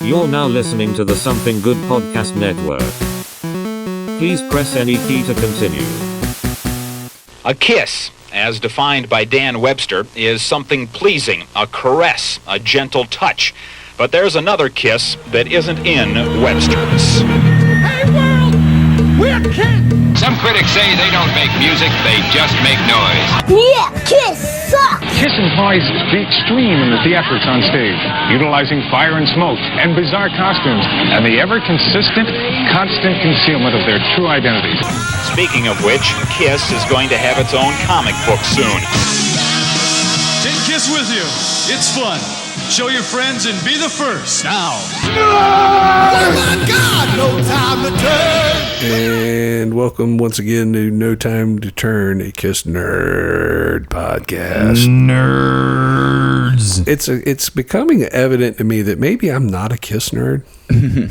You're now listening to the Something Good Podcast Network. Please press any key to continue. A kiss, as defined by Dan Webster, is something pleasing, a caress, a gentle touch. But there's another kiss that isn't in Webster's. Hey world, we're kids! Some critics say they don't make music, they just make noise. Yeah, Kiss sucks! Kiss implies the extreme in the theatrics on stage, utilizing fire and smoke and bizarre costumes, and the ever-consistent, constant concealment of their true identities. Speaking of which, Kiss is going to have its own comic book soon. Take Kiss with you. It's fun. Show your friends and be the first. Now. Oh my God, no time to turn! And welcome once again to No Time to Turn, a Kiss Nerd podcast. Nerds. It's becoming evident to me that maybe I'm not a Kiss nerd.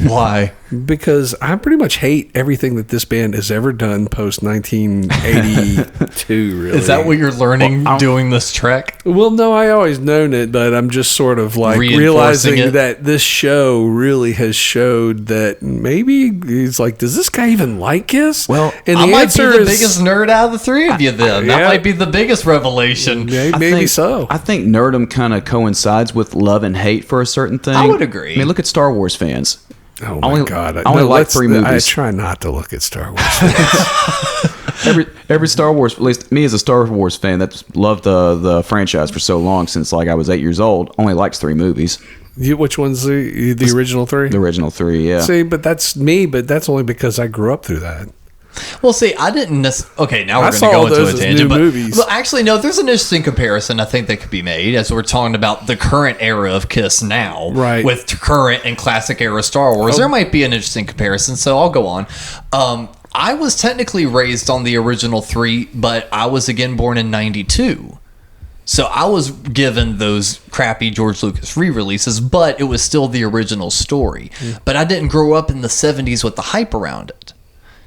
Why? Because I pretty much hate everything that this band has ever done post 1982, really. Is that what you're learning doing this trek? Well, no, I always known it, but I'm just sort of like realizing that this show really has showed that maybe he's like, does this guy even like Kiss? Well, and I might be the biggest nerd out of the three of you then. That might be the biggest revelation. Maybe so. I think nerdom kind of coincides with love and hate for a certain thing. I would agree. I mean, look at Star Wars fans. Oh my God! I only like 3 movies. I try not to look at Star Wars fans. every Star Wars, at least me as a Star Wars fan that's loved the franchise for so long, since like I was 8 years old, only likes 3 movies. Which one's the original 3? The original 3, yeah. See, but that's me. But that's only because I grew up through that. Well, see, I didn't okay, now we're going to go into a tangent. But actually, no, there's an interesting comparison I think that could be made as we're talking about the current era of Kiss now, right, with current and classic era Star Wars. There might be an interesting comparison, so I'll go on. I was technically raised on the original 3, but I was again born in 92. So I was given those crappy George Lucas re-releases, but it was still the original story. But I didn't grow up in the 70s with the hype around it.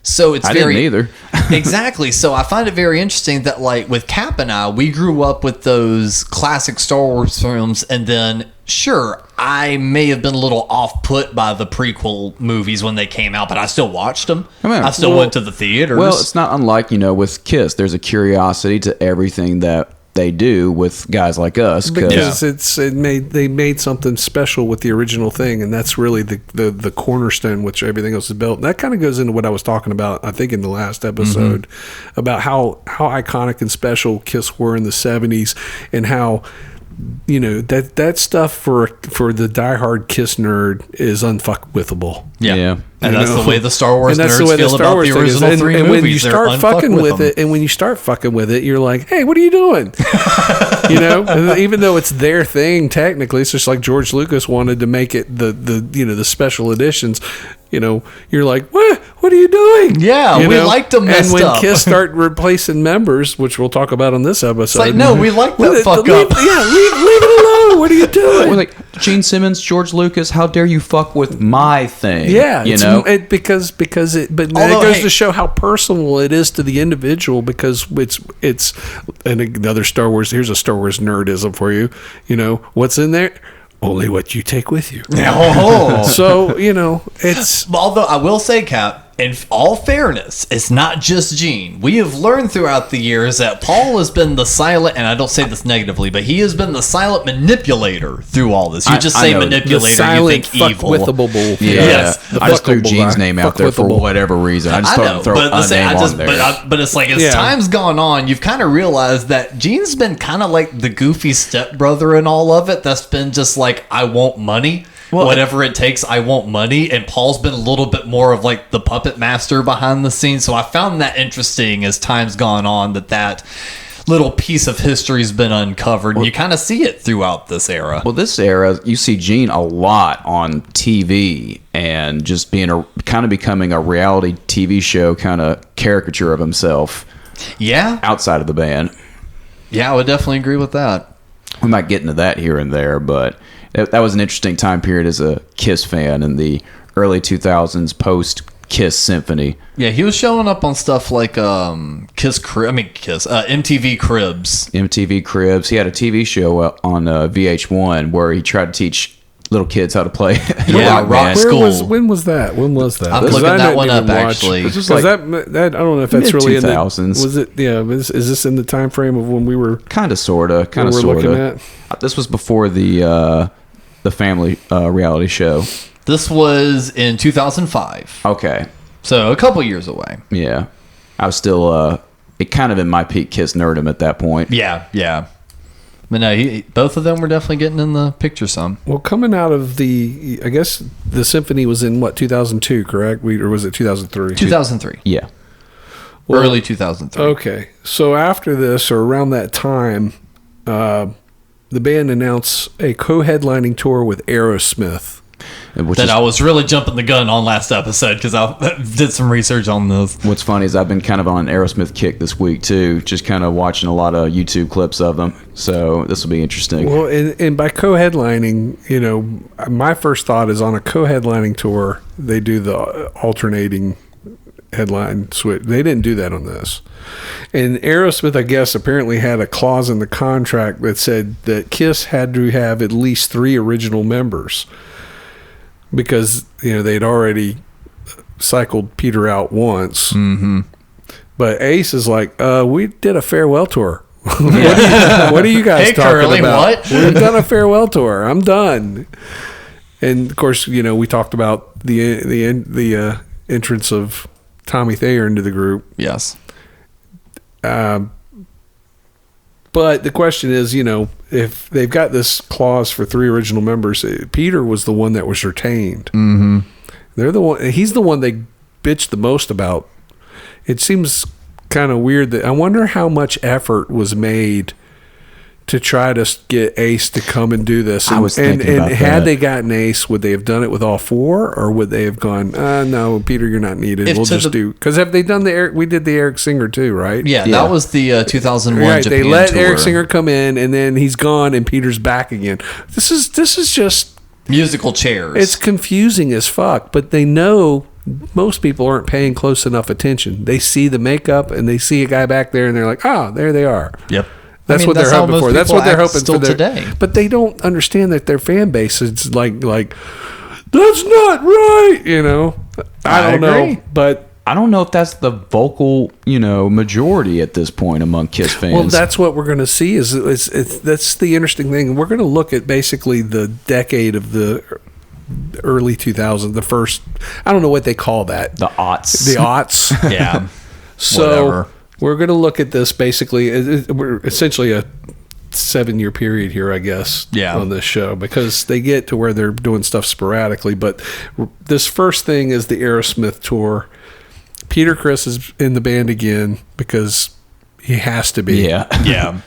So it's I didn't either. Exactly. So I find it very interesting that, like, with Cap and I, we grew up with those classic Star Wars films, and then sure, I may have been a little off-put by the prequel movies when they came out, but I still watched them. I still went to the theaters. Well, it's not unlike, with Kiss. There's a curiosity to everything that they do with guys like us, because they made something special with the original thing, and that's really the cornerstone which everything else is built. And that kind of goes into what I was talking about, I think, in the last episode, about how iconic and special Kiss were in the 70s, and how that stuff for the diehard Kiss nerd is unfuckwithable. Yeah. And that's the way the Star Wars nerds feel about the original 3 movies. And when you start fucking with it, you're like, hey, what are you doing? And even though it's their thing, technically, it's just like George Lucas wanted to make it the special editions. You're like, what are you doing? Yeah, we liked them messed up. And when Kiss start replacing members, which we'll talk about on this episode. It's like, no, we like that fuck up. Leave it alone. What are you doing? We're like, Gene Simmons, George Lucas, how dare you fuck with my thing? Yeah, because it goes to show how personal it is to the individual, because it's and another Star Wars. Here's a Star Wars nerdism for you. What's in there? Only what you take with you. So, it's... Although I will say, Cap, in all fairness, it's not just Gene. We have learned throughout the years that Paul has been the silent, and I don't say this negatively, but he has been the silent manipulator through all this. You just say manipulator, you think evil. Yeah. Yes. I just threw Gene's name out there for whatever reason. I just thought to throw a name on there. But it's like, as time's gone on, you've kind of realized that Gene's been kind of like the goofy stepbrother in all of it. That's been just like, I want money. Whatever it takes, I want money. And Paul's been a little bit more of like the puppet master behind the scenes. So I found that interesting as time's gone on, that little piece of history's been uncovered. And you kind of see it throughout this era. Well, this era, you see Gene a lot on TV and just becoming a reality TV show kind of caricature of himself. Yeah. Outside of the band. Yeah, I would definitely agree with that. We might get into that here and there, but that was an interesting time period as a Kiss fan in the early 2000s, post Kiss Symphony. Yeah, he was showing up on stuff like MTV Cribs. MTV Cribs. He had a TV show on VH1 where he tried to teach little kids how to play. Yeah, rock band. school. When was that? I'm Because looking I that didn't one up even watch. actually. This was Because like that I don't know if that's really in the mid-2000s. Was it? Yeah. Is this in the time frame of when we were kind of, sorta, we're looking at? This was before the family reality show. This was in 2005. Okay. So a couple years away. Yeah. I was still kind of in my peak Kiss nerdom at that point. Yeah. But no, both of them were definitely getting in the picture some. Well, coming out of I guess the symphony was in what 2002, correct? Or was it 2003? 2003. Yeah. Early 2003. Okay, so after this or around that time, the band announced a co-headlining tour with Aerosmith. I was really jumping the gun on last episode because I did some research on this. What's funny is I've been kind of on an Aerosmith kick this week too, just kind of watching a lot of YouTube clips of them. So this will be interesting. Well, and by co-headlining, my first thought is on a co-headlining tour, they do the alternating headline switch. They didn't do that on this. And Aerosmith, I guess, apparently had a clause in the contract that said that Kiss had to have at least 3 original members. Because they'd already cycled Peter out once, but Ace is like, "We did a farewell tour. what are you guys Hey, talking Curly, about? what? We've done a farewell tour. I'm done." And of course, we talked about the entrance of Tommy Thayer into the group. Yes. But the question is, if they've got this clause for 3 original members, Peter was the one that was retained. Mm-hmm. They're the one. He's the one they bitched the most about. It seems kind of weird I wonder how much effort was made to try to get Ace to come and do this. I was thinking about had that. they gotten Ace, would they have done it with all 4, or would they have gone, no, Peter, you're not needed. We'll just do, because have they done we did the Eric Singer too, right? Yeah, that was the 2001 right. Japan They let tour. Eric Singer come in, and then he's gone, and Peter's back again. This is just musical chairs. It's confusing as fuck, but they know most people aren't paying close enough attention. They see the makeup, and they see a guy back there, and they're like, there they are. Yep. That's what they're how hoping most for. That's people what they're act hoping still for today. But they don't understand that their fan base is like that's not right. I don't know, but I don't know if that's the vocal, majority at this point among Kiss fans. well, that's what we're going to see. That's the interesting thing. We're going to look at basically the decade of the early 2000s, the first. I don't know what they call that. the aughts. The aughts. Yeah. So Whatever. we're going to look at this basically. We're essentially a 7-year period here, I guess, on this show, because they get to where they're doing stuff sporadically. But this first thing is the Aerosmith tour. Peter Criss is in the band again because he has to be. Yeah. Yeah.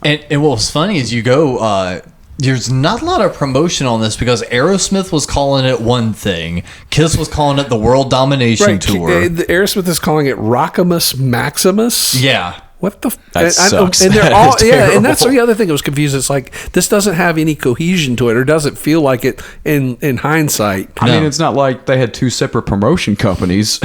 And what was funny is you go, there's not a lot of promotion on this because Aerosmith was calling it one thing. Kiss was calling it the World Domination Tour. The Aerosmith is calling it Rockamus Maximus. Yeah. What the? That sucks. And they're That all is and that's terrible. the other thing that was confusing. It's like this doesn't have any cohesion to it, or doesn't feel like it in hindsight. I mean, it's not like they had 2 separate promotion companies.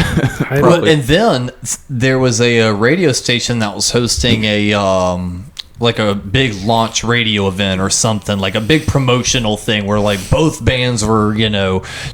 And then there was a radio station that was hosting a like a big launch radio event or something, like a big promotional thing where like both bands were,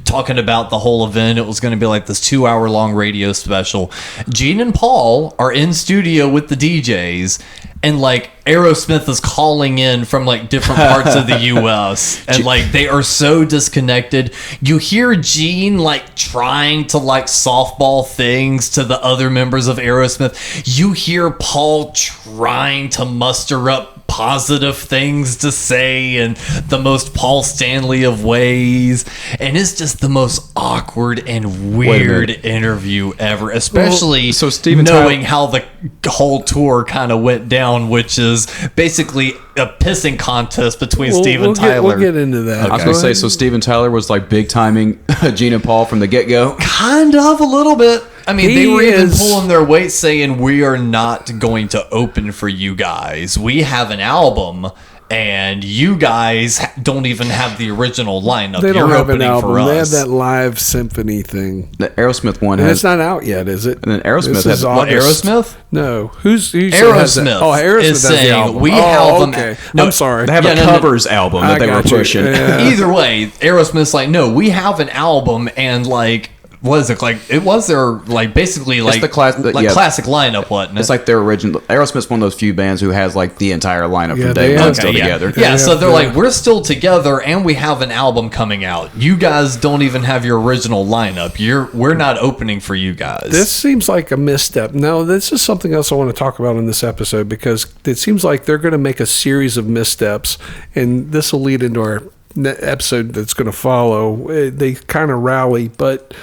talking about the whole event. It was going to be like this 2-hour long radio special. Gene and Paul are in studio with the DJs, and like Aerosmith is calling in from like different parts of the US, and like they are so disconnected. You hear Gene like trying to like softball things to the other members of Aerosmith. You hear Paul trying to muster up positive things to say in the most Paul Stanley of ways, and it's just the most awkward and weird interview ever, especially so Steven knowing how the whole tour kind of went down, which is basically a pissing contest between Steve and Tyler. We'll get into that. I was going to say, so Steven Tyler was like big timing Gene and Paul from the get-go? Kind of, a little bit. I mean, He they were even is- pulling their weight saying, we are not going to open for you guys. We have an album, and you guys don't even have the original lineup. They don't You're have an opening for album. They have us. that live symphony thing. The Aerosmith one And has. it's not out yet, is it? And then Aerosmith This has is What, August. Aerosmith? No. Who has that? Aerosmith Oh, Aerosmith is has the saying, album. we have them- Okay. No, I'm sorry. They have a covers album that they were got you. pushing. Yeah. Either way, Aerosmith's like, no, we have an album, and like, what is it like? It was their like basically like the classic lineup, wasn't it? It's like their original. Aerosmith's one of those few bands who has like the entire lineup Yeah, from they day have- one still yeah. together. Yeah, so they're yeah. like, we're still together, and we have an album coming out. You guys don't even have your original lineup. We're not opening for you guys. This seems like a misstep. No, this is something else I want to talk about in this episode because it seems like they're going to make a series of missteps, and this will lead into our episode that's going to follow. They kind of rally, but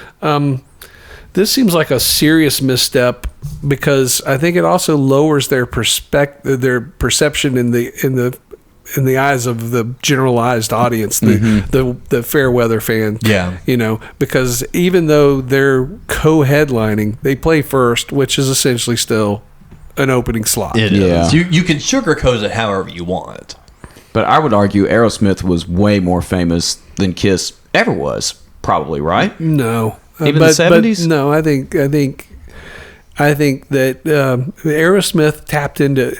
this seems like a serious misstep because I think it also lowers their perception in the eyes of the generalized audience, the fair weather fan. Yeah. Because even though they're co-headlining, they play first, which is essentially still an opening slot. It Yeah. is. You can sugarcoat it however you want. But I would argue Aerosmith was way more famous than Kiss ever was. Probably, right? No. Even the 70s? No, I think that Aerosmith tapped into,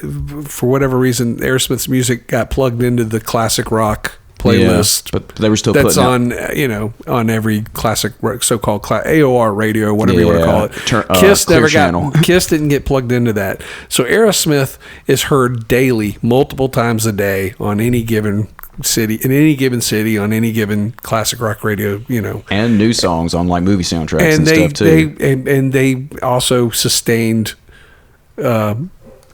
for whatever reason, Aerosmith's music got plugged into the classic rock playlist. Yeah, but they were still that's putting on on every classic so-called AOR radio, whatever you want to call it. Kiss Clear never Channel. Kiss didn't get plugged into that. So Aerosmith is heard daily, multiple times a day on any given city, in any given city, on any given classic rock radio. and new songs on like movie soundtracks and stuff too. They also sustained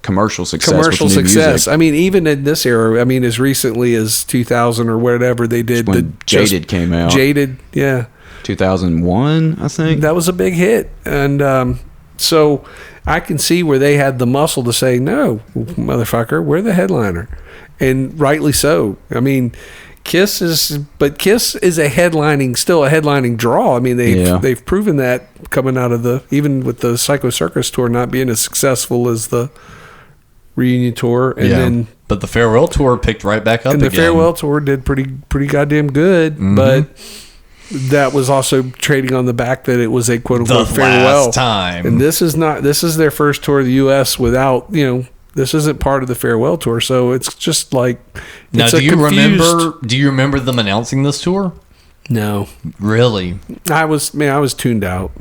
Commercial success. with new success. music. I mean, even in this era, I mean, as recently as 2000 or whatever, they did When Jaded came out. Jaded, yeah, 2001, I think. that was a big hit, and so I can see where they had the muscle to say, "No, motherfucker, we're the headliner," and rightly so. I mean, Kiss is a headlining draw. I mean, they've proven that coming out of even with the Psycho Circus tour not being as successful as the reunion tour, and then but the farewell tour picked right back up. and the again. farewell tour did pretty goddamn good, but that was also trading on the back that it was a quote unquote The farewell last time. and this is their first tour of the U.S. without this isn't part of the farewell tour, so it's just like Now, it's do a you confused- remember them announcing this tour? No, Really? I was tuned out.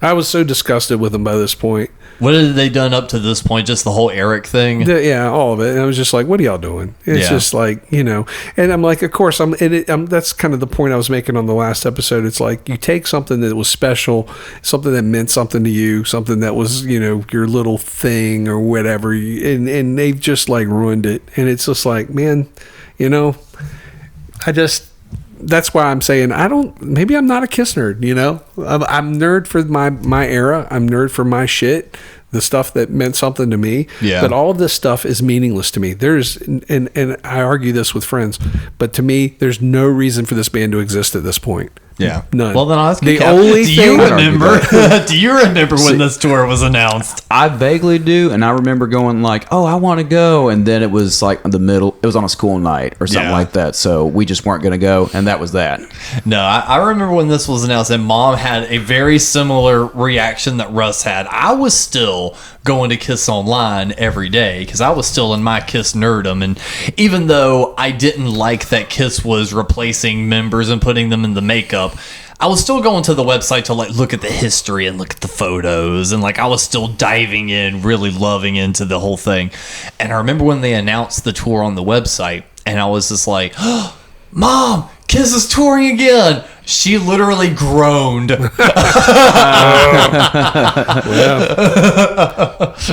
I was so disgusted with them by this point. What had they done up to this point? Just the whole Eric thing? Yeah, all of it. And I was just like, what are y'all doing? It's just like, and I'm like, of course, that's kind of the point I was making on the last episode. It's like, you take something that was special, something that meant something to you, something that was, your little thing or whatever, and they've just like ruined it. And it's just like, man, that's why I'm saying maybe I'm not a Kiss nerd, I'm nerd for my era. I'm nerd for my shit, the stuff that meant something to me. Yeah. But all of this stuff is meaningless to me. And I argue this with friends, but to me, there's no reason for this band to exist at this point. Yeah. None. Well, then I'll ask The you, Cap, only do thing- you remember? Do you remember when this tour was announced? I vaguely do, and I remember going like, "Oh, I want to go," and then it was like in the middle. It was on a school night or something Yeah. like that, so we just weren't going to go, and that was that. No, I remember when this was announced, and Mom had a very similar reaction that Russ had. I was still going to Kiss Online every day because I was still in my Kiss nerdom, and even though I didn't like that Kiss was replacing members and putting them in the makeup, I was still going to the website to like look at the history and look at the photos, and like I was still diving in, really loving into the whole thing. And I remember when they announced the tour on the website, and I was just like, oh, Mom, Kiss is touring again. She literally groaned.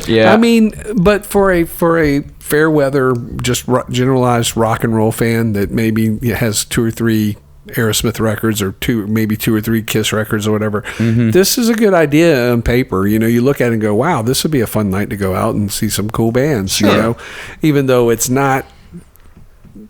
Yeah, I mean, but for a fair weather, just generalized rock and roll fan that maybe has 2 or 3 Aerosmith records or 2 or 3 Kiss records or whatever, this is a good idea on paper. You look at it and go, wow, this would be a fun night to go out and see some cool bands. Even though it's not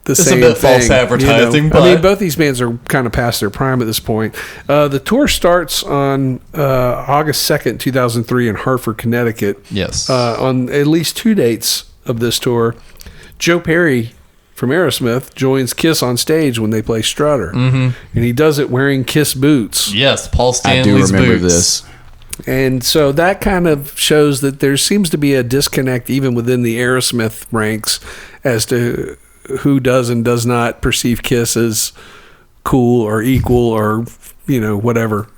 the It's same a bit thing, false advertising, I but mean, both these bands are kind of past their prime at this point. The tour starts on August 2nd, 2003 in Hartford, Connecticut. Yes. On at least 2 dates of this tour, Joe Perry from Aerosmith joins Kiss on stage when they play Strutter. And he does it wearing Kiss boots. Yes, Paul I Stanley's do remember boots. this. And so that kind of shows that there seems to be a disconnect even within the Aerosmith ranks as to who does and does not perceive Kiss as cool or equal or, whatever.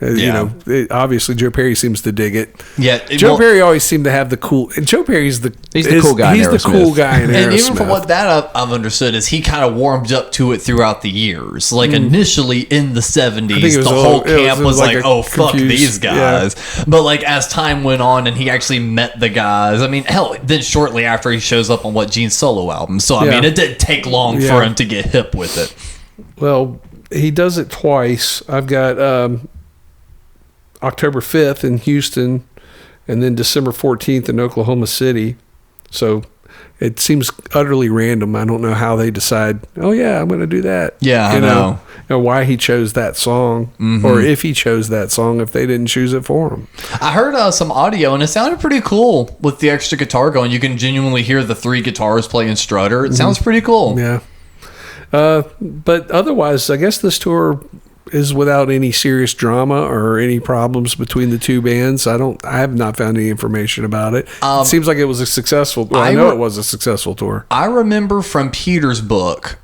Obviously Joe Perry seems to dig it. Yeah, Joe Perry always seemed to have the cool, and Joe Perry's He's the cool guy in He's the Aerosmith. cool guy in Aerosmith. And even from what that I've understood is he kind of warmed up to it throughout the years. Like initially in the 70s, the whole camp was like, oh, fuck confused, these guys. But like as time went on and he actually met the guys, I mean, hell, then shortly after he shows up on Gene's solo album. So, I mean, it didn't take long for him to get hip with it. Well, he does it twice. I've got October 5th in Houston and then December 14th in Oklahoma City. So it seems utterly random. I don't know how they decide, oh, yeah, I'm going to do that. Yeah, I know. Or why he chose that song or if he chose that song if they didn't choose it for him. I heard some audio and it sounded pretty cool with the extra guitar going. You can genuinely hear the 3 guitars playing Strutter. It sounds pretty cool. Yeah. But otherwise, I guess this tour is without any serious drama or any problems between the two bands. I have not found any information about it. It seems like it was a successful. Well, I know it was a successful tour. I remember from Peter's book,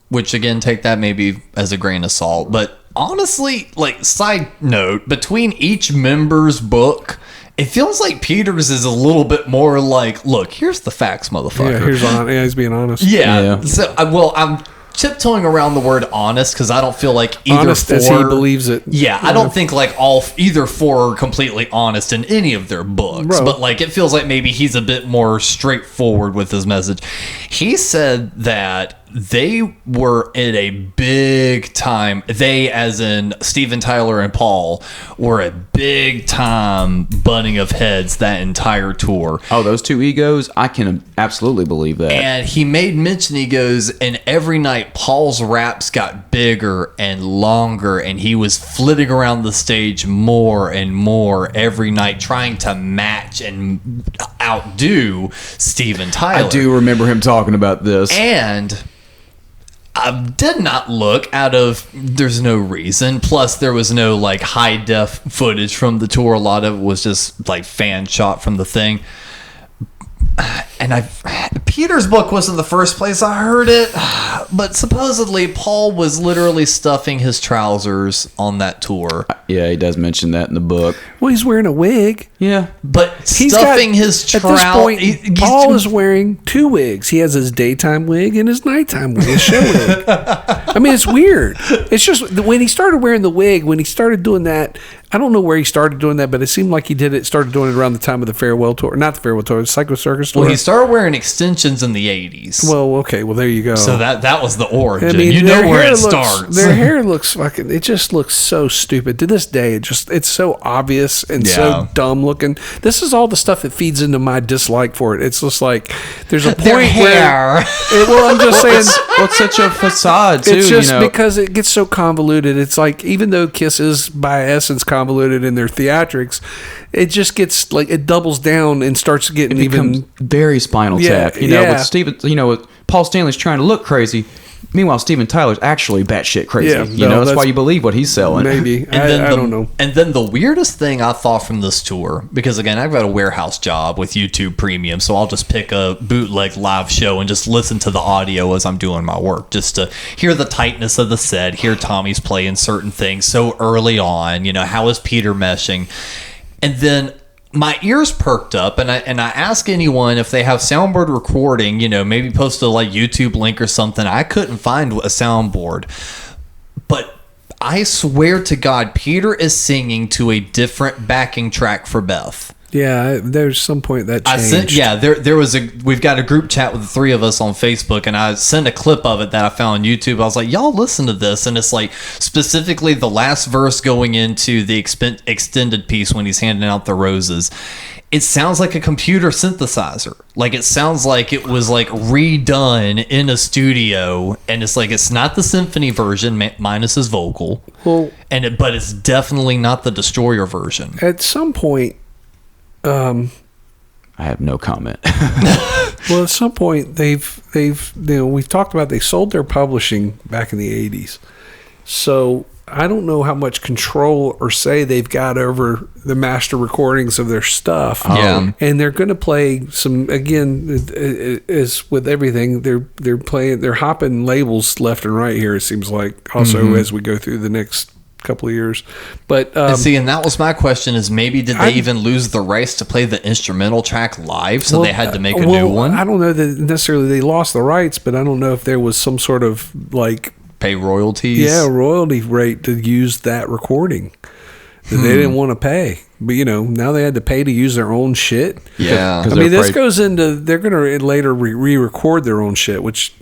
which again, take that maybe as a grain of salt, but honestly, like side note, between each member's book, it feels like Peter's is a little bit more like, look, here's the facts, motherfucker. Yeah, he's being honest. Yeah. So, I'm tiptoeing around the word honest because I don't feel like either honest as he believes it. Yeah, I don't think like either 4 are completely honest in any of their books. Bro. But like it feels like maybe he's a bit more straightforward with his message. He said that they were in a big time. They, as in Steven Tyler and Paul, were a big time butting of heads that entire tour. Oh, those two egos? I can absolutely believe that. And he made mention, he goes, and every night Paul's raps got bigger and longer, and he was flitting around the stage more and more every night, trying to match and outdo Steven Tyler. I do remember him talking about this. And I did not look there's no reason. Plus, there was no like high def footage from the tour. A lot of it was just like fan shot from the thing. And Peter's book wasn't the first place I heard it, but supposedly Paul was literally stuffing his trousers on that tour. Yeah, he does mention that in the book. Well, he's wearing a wig. Yeah. But stuffing his trousers. At this point, Paul is wearing 2 wigs. He has his daytime wig and his nighttime wig, his show wig. I mean, it's weird. It's just when he started wearing the wig, when he started doing that, I don't know where he started doing that, but it seemed like he started doing it around the time of the farewell tour. Not the farewell tour, the Psycho Circus tour. Well, he started wearing extensions in the 80s. Well, okay. Well, there you go. So that was the origin. I mean, you know where it starts. Their hair looks fucking, it just looks so stupid. To this day, it's so obvious and so dumb looking. This is all the stuff that feeds into my dislike for it. It's just like, there's a point Their hair. Well, I'm just saying. It's such a facade, too. It's just because it gets so convoluted. It's like, even though Kiss is by essence convoluted in their theatrics, it just gets like, it doubles down and starts getting even very Spinal Tap. With Steven, with Paul Stanley's trying to look crazy. Meanwhile, Steven Tyler's actually batshit crazy. Yeah, that's why you believe what he's selling. Maybe. I don't know. And then the weirdest thing I thought from this tour, because again, I've got a warehouse job with YouTube Premium, so I'll just pick a bootleg live show and just listen to the audio as I'm doing my work, just to hear the tightness of the set, hear Tommy's playing certain things so early on, how is Peter meshing? And then my ears perked up, and I ask anyone if they have soundboard recording, maybe post a like YouTube link or something. I couldn't find a soundboard, but I swear to God, Peter is singing to a different backing track for Beth. Yeah, there's some point that changed. There was we've got a group chat with the 3 of us on Facebook, and I sent a clip of it that I found on YouTube. I was like, y'all listen to this, and it's like specifically the last verse going into the extended piece when he's handing out the roses. It sounds like a computer synthesizer. Like it sounds like it was like redone in a studio, and it's like it's not the symphony version minus his vocal. Well, but it's definitely not the Destroyer version. At some point, I I have no comment. Well, at some point they've we've talked about they sold their publishing back in the 80s. So I don't know how much control or say they've got over the master recordings of their stuff. Yeah. And they're going to play some, again, as with everything, they're hopping labels left and right here, it seems like, also as we go through the next couple of years. But and that was my question, is maybe did they even lose the rights to play the instrumental track live, so they had to make a new one? I don't know that necessarily they lost the rights, but I don't know if there was some sort of like pay royalties. Yeah, royalty rate to use that recording that they didn't want to pay. But now they had to pay to use their own shit. Yeah. I mean, this goes into, they're going to later re-record their own shit, which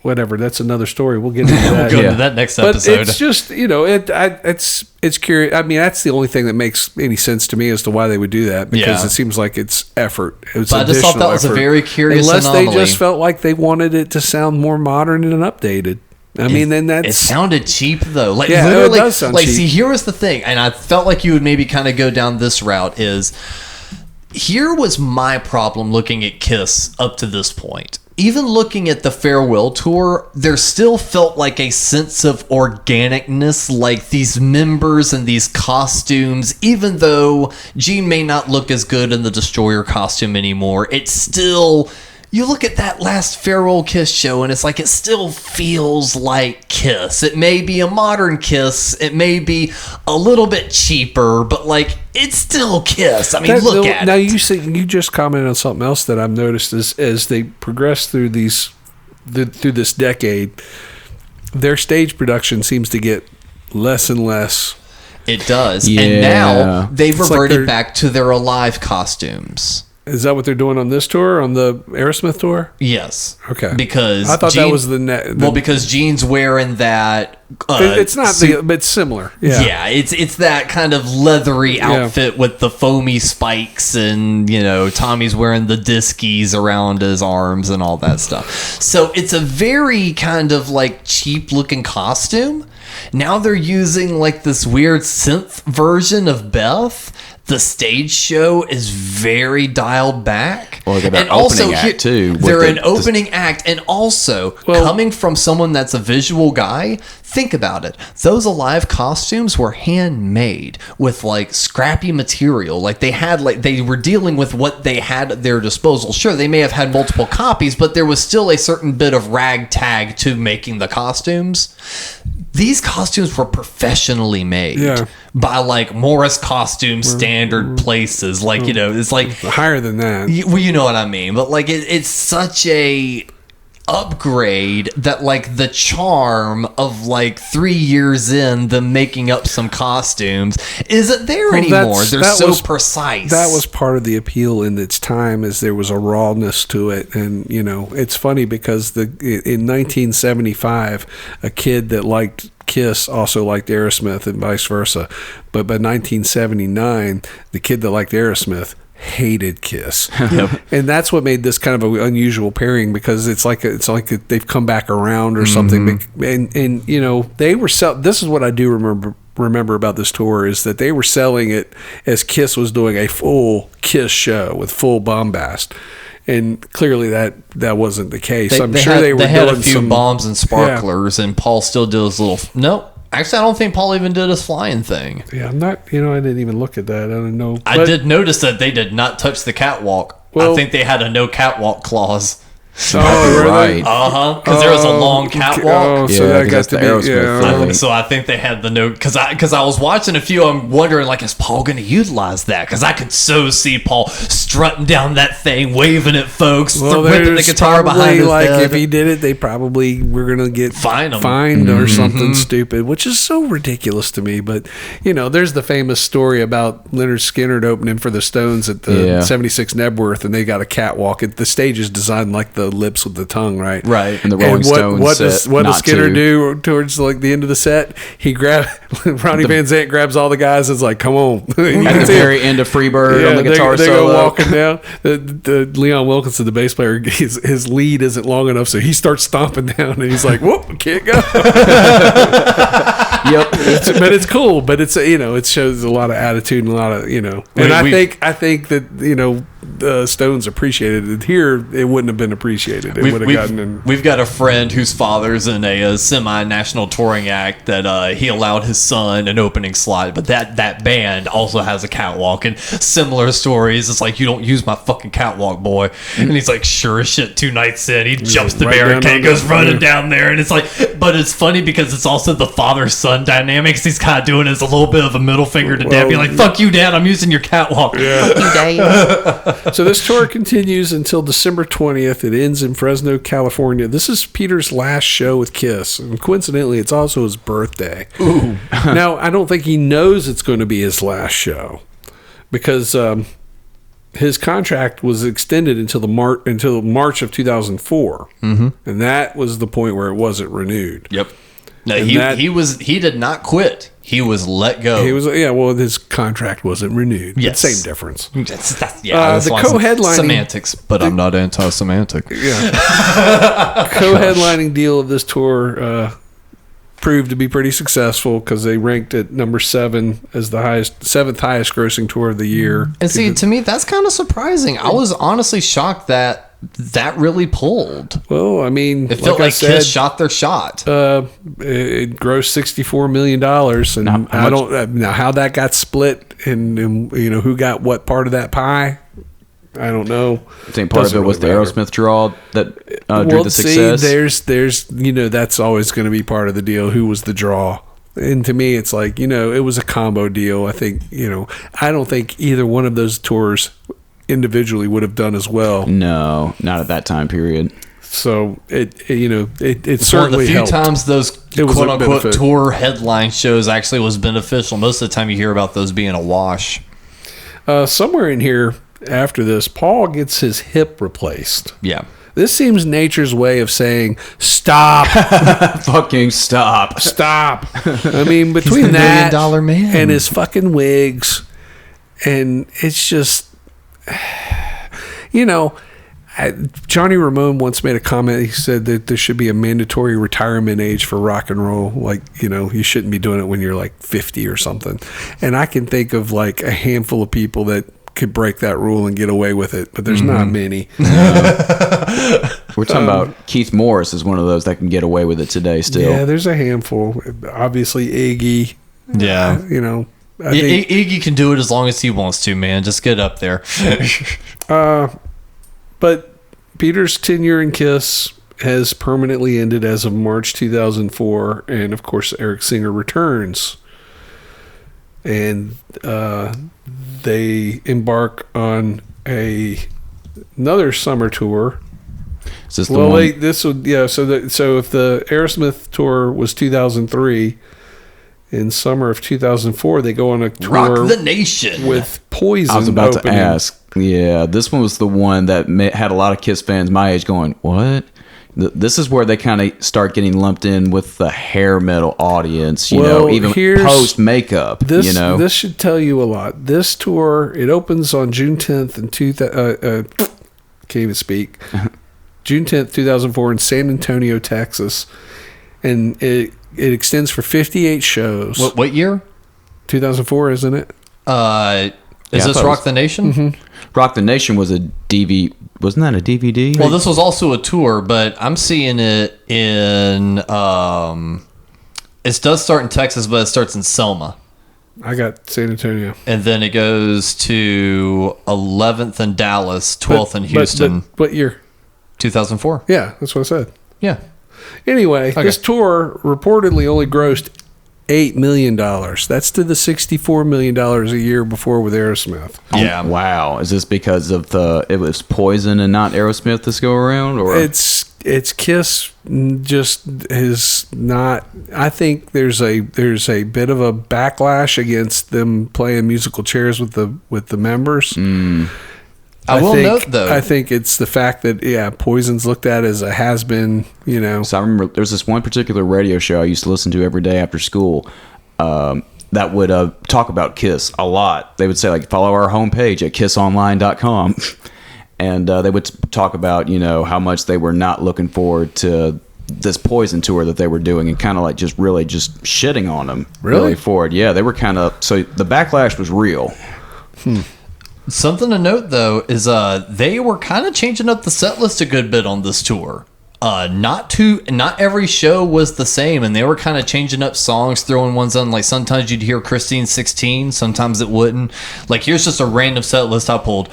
whatever, that's another story. We'll get into that. We'll go into that next episode. But it's just, it's curious. I mean, that's the only thing that makes any sense to me as to why they would do that, because it seems like it's effort. It's but I just thought that was a very curious unless anomaly. they just felt like they wanted it to sound more modern and updated. I mean, then that's... It sounded cheap, though. Like, yeah, literally, it does sound cheap. See, here was the thing, and I felt like you would maybe kind of go down this route, is... Here was my problem looking at Kiss up to this point. Even looking at the farewell tour, there still felt like a sense of organicness, like these members and these costumes, even though Gene may not look as good in the Destroyer costume anymore, it's still... You look at that last farewell Kiss show, and it's like it still feels like Kiss. It may be a modern Kiss, it may be a little bit cheaper, but like it's still Kiss. I mean, look at it. Now you just commented on something else that I've noticed as they progress through through this decade, their stage production seems to get less and less. It does, Yeah. and now they've It's like reverted back to their Alive costumes. Is that what they're doing on this tour, on the Aerosmith tour? Yes. Okay. Because I thought that was because Gene's wearing that. It's not but it's similar. Yeah. Yeah, it's that kind of leathery outfit with the foamy spikes, and Tommy's wearing the diskies around his arms and all that stuff. So it's a very kind of like cheap looking costume. Now they're using like this weird synth version of Beth. The stage show is very dialed back. Well, they're an opening act, too. They're an opening act. And also, coming from someone that's a visual guy, think about it. Those Alive costumes were handmade with, like, scrappy material. Like, they were dealing with what they had at their disposal. Sure, they may have had multiple copies, but there was still a certain bit of ragtag to making the costumes. These costumes were professionally made by like Morris Costume Standard places. Like, it's like higher than that. Well, you know what I mean. But like, it's such a upgrade that like the charm of like 3 years in them making up some costumes isn't there anymore. They're so precise. That was part of the appeal in its time, is there was a rawness to it. And it's funny because in 1975 a kid that liked Kiss also liked Aerosmith and vice versa, but by 1979 the kid that liked Aerosmith hated Kiss. And that's what made this kind of an unusual pairing, because it's like they've come back around or something. And they were this is what I do remember about this tour, is that they were selling it as Kiss was doing a full Kiss show with full bombast. And clearly that wasn't the case. They had a few bombs and sparklers, and Paul still did his little... No, actually, I don't think Paul even did his flying thing. Yeah, I'm not... I didn't even look at that. I don't know. I did notice that they did not touch the catwalk. I think they had a no catwalk clause. Oh, right. Because there was a long catwalk. So that got to be Aerosmith. So I think they had the note, because I was watching a few. I'm wondering, like, is Paul going to utilize that? Because I could so see Paul strutting down that thing, waving at folks, whipping the guitar behind his head. If he did it, they probably were going to get fined or something stupid, which is so ridiculous to me. But there's the famous story about Leonard Skinner opening for the Stones at the 76 Nebworth, and they got a catwalk. The stage is designed like the lips with the tongue, right? And the Rolling Stones. What does Skinner do towards like the end of the set? He Ronnie Van Zant grabs all the guys and is like, "Come on!" At the very end of Freebird on the guitar they solo. go walking down. The Leon Wilkinson, the bass player, his lead isn't long enough, so he starts stomping down, and he's like, "Whoop, can't go." But it's cool. But it's it shows a lot of attitude and a lot of And I think that the Stones appreciated it. Here, it wouldn't have been appreciated. It would have gotten in. We've got a friend whose father's in a semi-national touring act that he allowed his son an opening slot, but that band also has a catwalk and similar stories. It's like, you don't use my fucking catwalk, boy. And he's like, sure as shit, 2 nights in, he jumps the barricade, goes running down there, and it's like, but it's funny because it's also the father-son dynamics. He's kind of doing as a little bit of a middle finger to Dad, being like, fuck you, Dad, I'm using your catwalk. Yeah. Fuck you, Dad. So this tour continues until December 20th. It ends in Fresno, California. This is Peter's last show with Kiss, and coincidentally, it's also his birthday. Ooh. Now, I don't think he knows it's going to be his last show because his contract was extended until March of 2004, and that was the point where it wasn't renewed. Yep. No, he did not quit. He was let go. He was well. His contract wasn't renewed. Yes, same difference. That's the co-headlining semantics, but I'm not anti-semantic. Yeah, co-headlining deal of this tour proved to be pretty successful because they ranked at number 7 as the seventh highest grossing tour of the year. And see, to me, that's kind of surprising. I was honestly shocked that really pulled. Well, I mean, it felt like Kiss shot their shot. It grossed $64 million, and I don't know how that got split, and who got what part of that pie. I don't know. I think part of it was the Aerosmith draw that drew the success. There's that's always going to be part of the deal. Who was the draw? And to me, it's like, it was a combo deal. I think, I don't think either one of those tours individually would have done as well. No, not at that time period. So it it's certainly one of the few helped. times those quote unquote tour headline shows actually was beneficial. Most of the time you hear about those being a wash. Somewhere in here after this, Paul gets his hip replaced. Yeah. This seems nature's way of saying, stop. Fucking stop. Stop. I mean, between that $1 million man and his fucking wigs, and it's just, Johnny Ramone once made a comment. He said that there should be a mandatory retirement age for rock and roll. Like, you shouldn't be doing it when you're like 50 or something. And I can think of like a handful of people that could break that rule and get away with it, but there's not many. We're talking about Keith Morris is one of those that can get away with it today still. Yeah, there's a handful. Obviously, Iggy. Yeah. I think Iggy can do it as long as he wants to, man. Just get up there. But Peter's tenure in Kiss has permanently ended as of March 2004, and of course Eric Singer returns, and they embark on another summer tour. Is this the one? So if the Aerosmith tour was 2003, in summer of 2004 they go on a tour Rock the Nation with Poison. I was about opening. to ask. Yeah, this one was the one that had a lot of Kiss fans my age going, what? This is where they kind of start getting lumped in with the hair metal audience, even post makeup. This should tell you a lot. This tour, it opens on June 10th in can't even speak. June 10th, 2004 in San Antonio, Texas, and it extends for 58 shows. What year? 2004, isn't it? Is this Rock the Nation? Mm-hmm. Rock the Nation was a DVD. Wasn't that a DVD? Well, this was also a tour, but I'm seeing it in. It does start in Texas, but it starts in Selma. I got San Antonio, and then it goes to 11th in Dallas, 12th in Houston. But what year? 2004. Yeah, that's what I said. Yeah. Anyway, this tour reportedly only grossed $8 million. That's to the $64 million a year before with Aerosmith. Yeah. Wow. Is this because of it was Poison and not Aerosmith this go around, or it's Kiss just is not. I think there's a bit of a backlash against them playing musical chairs with the members. I will note though, I think it's the fact that Poison's looked at as a has-been. So I remember there's this one particular radio show I used to listen to every day after school. That would talk about Kiss a lot. They would say, like, follow our homepage at kissonline.com. And they would talk about, how much they were not looking forward to this Poison tour that they were doing, and kind of like just really just shitting on them. Really? For it. Yeah, they were kind of, so the backlash was real. Something to note though is they were kind of changing up the set list a good bit on this tour. Not every show was the same, and they were kind of changing up songs, throwing ones on. Like sometimes you'd hear Christine 16, sometimes it wouldn't. Like here's just a random set list I pulled.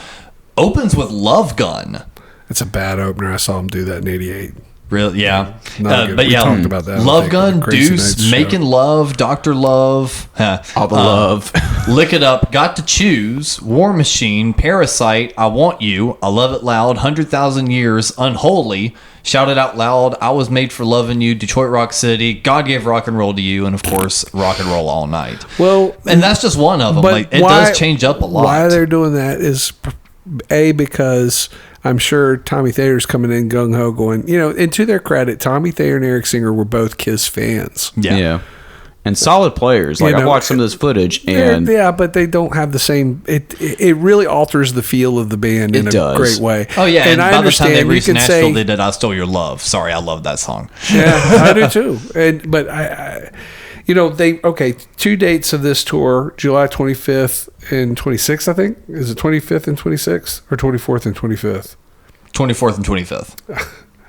Opens with Love Gun. It's a bad opener. I saw them do that in '88. Really? Yeah. But we talked about that. Love Gun, Deuce, Making Love, Dr. Love, All the love. Lick It Up, Got to Choose, War Machine, Parasite, I Want You, I Love It Loud, 100,000 Years, Unholy, Shout It Out Loud, I Was Made for Loving You, Detroit Rock City, God Gave Rock and Roll to You, and of course, Rock and Roll All Night. Well, and that's just one of them. But Like it does change up a lot. Why they're doing that is because I'm sure Tommy Thayer's coming in gung ho, going, and to their credit, Tommy Thayer and Eric Singer were both Kiss fans. Yeah. And solid players. Like I watched some of this footage, and but they don't have the same. It really alters the feel of the band in a great way. Oh yeah, and I by understand the time they reached you can Nashville, say, they did "I Stole Your Love." Sorry, I love that song. Yeah, I do too. But I 2 dates of this tour: July 25th and 26th. I think is it 25th and 26th or 24th and 25th. 24th and 25th.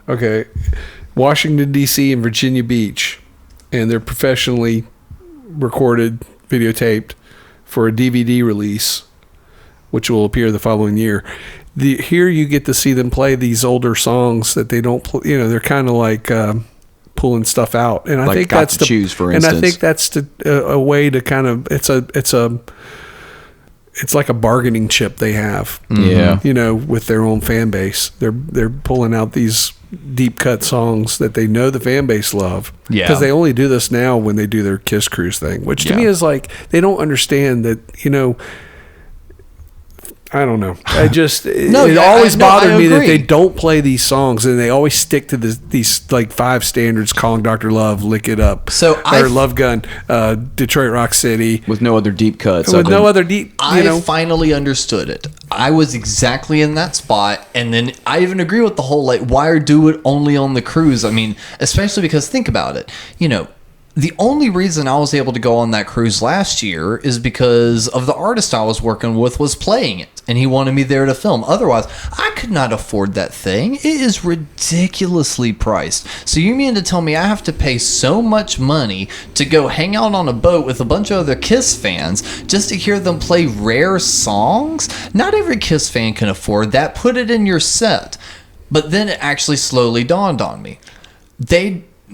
Okay, Washington D.C. and Virginia Beach. And they're professionally recorded, videotaped for a DVD release, which will appear the following year. Here you get to see them play these older songs that they don't play. They're kind of like pulling stuff out, and I think that's the choose, for instance. And I think that's a way to kind of it's like a bargaining chip they have. Yeah, with their own fan base, they're pulling out these deep cut songs that they know the fan base love. Yeah, because they only do this now when they do their Kiss Cruise thing, which to me is like they don't understand that. I don't know. It always bothered me that they don't play these songs, and they always stick to these like 5 standards: Calling Dr. Love, Lick It Up, Love Gun, Detroit Rock City, with no other deep cuts. I finally understood it. I was exactly in that spot, and then I even agree with the whole like why do it only on the cruise. I mean, especially because think about it. The only reason I was able to go on that cruise last year is because of the artist I was working with was playing it, and he wanted me there to film. Otherwise, I could not afford that thing. It is ridiculously priced. So you mean to tell me I have to pay so much money to go hang out on a boat with a bunch of other Kiss fans just to hear them play rare songs? Not every Kiss fan can afford that. Put it in your set. But then it actually slowly dawned on me.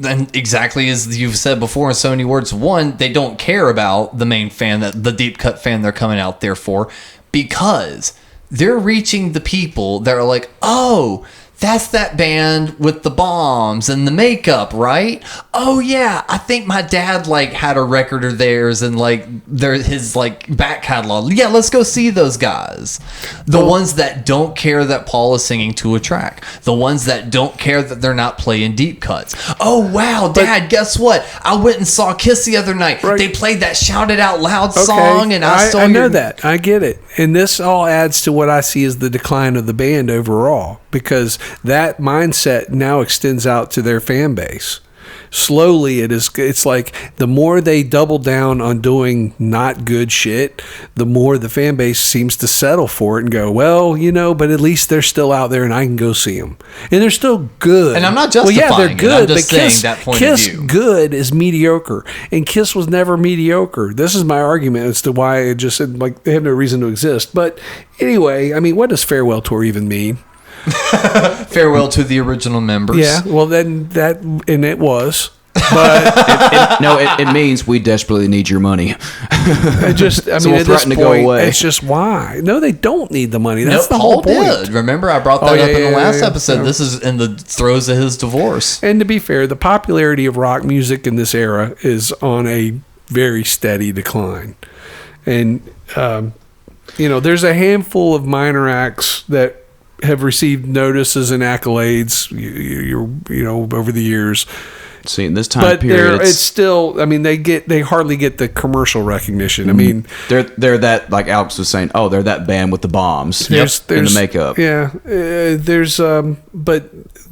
And exactly as you've said before in so many words, one, they don't care about the main fan, the deep cut fan they're coming out there for, because they're reaching the people that are like, oh, that's that band with the bombs and the makeup, right? Oh yeah, I think my dad had a record of theirs and his back catalog. Yeah, let's go see those guys. The ones that don't care that Paul is singing to a track. The ones that don't care that they're not playing deep cuts. Oh wow, Dad, guess what? I went and saw Kiss the other night. Right. They played that Shout It Out Loud song, and I know that. I get it. And this all adds to what I see as the decline of the band overall, because that mindset now extends out to their fan base. Slowly, it's like the more they double down on doing not good shit, the more the fan base seems to settle for it and go, well, but at least they're still out there and I can go see them. And they're still good. And I'm not justifying well, yeah, they're good, I'm just but saying that point Kiss of view. Good is mediocre. And Kiss was never mediocre. This is my argument as to why it just said, they have no reason to exist. But anyway, I mean, what does Farewell Tour even mean? Farewell to the original members. Yeah, well then it was, but it means we desperately need your money. We'll at this point, to go away. It's just why? No, they don't need the money. That's the Paul whole point. did. Remember, I brought that up in the last episode. This is in the throes of his divorce. And to be fair, the popularity of rock music in this era is on a very steady decline, and there's a handful of minor acts that have received notices and accolades, over the years. See, in this time period, it's still. They hardly get the commercial recognition. I mean, they're that, like Alex was saying. Oh, they're that band with the bombs and the makeup. Yeah, but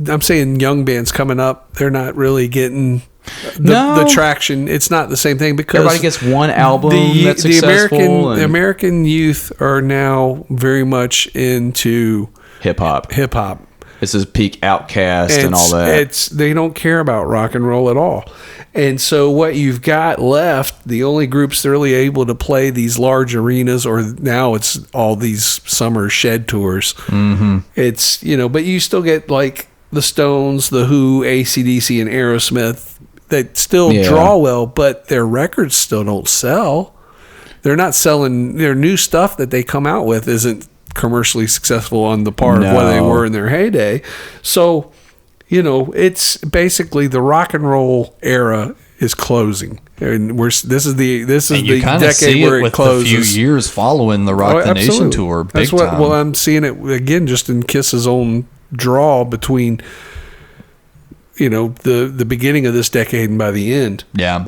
I'm saying young bands coming up, they're not really getting the traction. It's not the same thing because everybody gets one album that's successful. The American youth are now very much into hip hop. This is peak Outcast and all that. They don't care about rock and roll at all. And so what you've got left, the only groups that are really able to play these large arenas, or now it's all these summer shed tours. Mm-hmm. It's, but you still get like the Stones, the Who, AC/DC, and Aerosmith that still draw well, but their records still don't sell. They're not selling. Their new stuff that they come out with isn't commercially successful on the par of what they were in their heyday. So, it's basically the rock and roll era is closing, and this is the decade where it closes. A few years following the Rock the Nation tour, big time. Well, I'm seeing it again just in Kiss's own draw between the beginning of this decade and by the end. Yeah,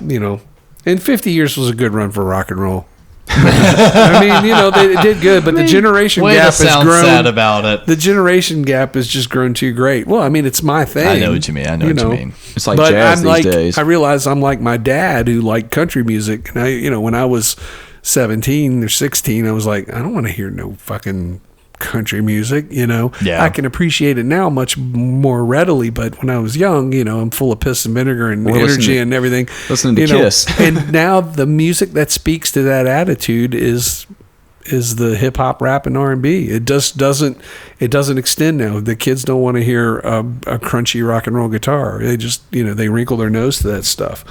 and 50 years was a good run for rock and roll. I mean, they did good, but the generation gap has grown. Sad about it. The generation gap has just grown too great. Well, I mean, it's my thing. I know what you mean. It's like jazz these days. I realize I'm like my dad who liked country music, and when I was 17 or 16, I was like, I don't want to hear no fucking country music. Yeah. I can appreciate it now much more readily, but when I was young, I'm full of piss and vinegar and energy and everything. Listening to Kiss. And now the music that speaks to that attitude is the hip hop, rap, and R&B. It just doesn't extend now. The kids don't want to hear a crunchy rock and roll guitar. They just they wrinkle their nose to that stuff.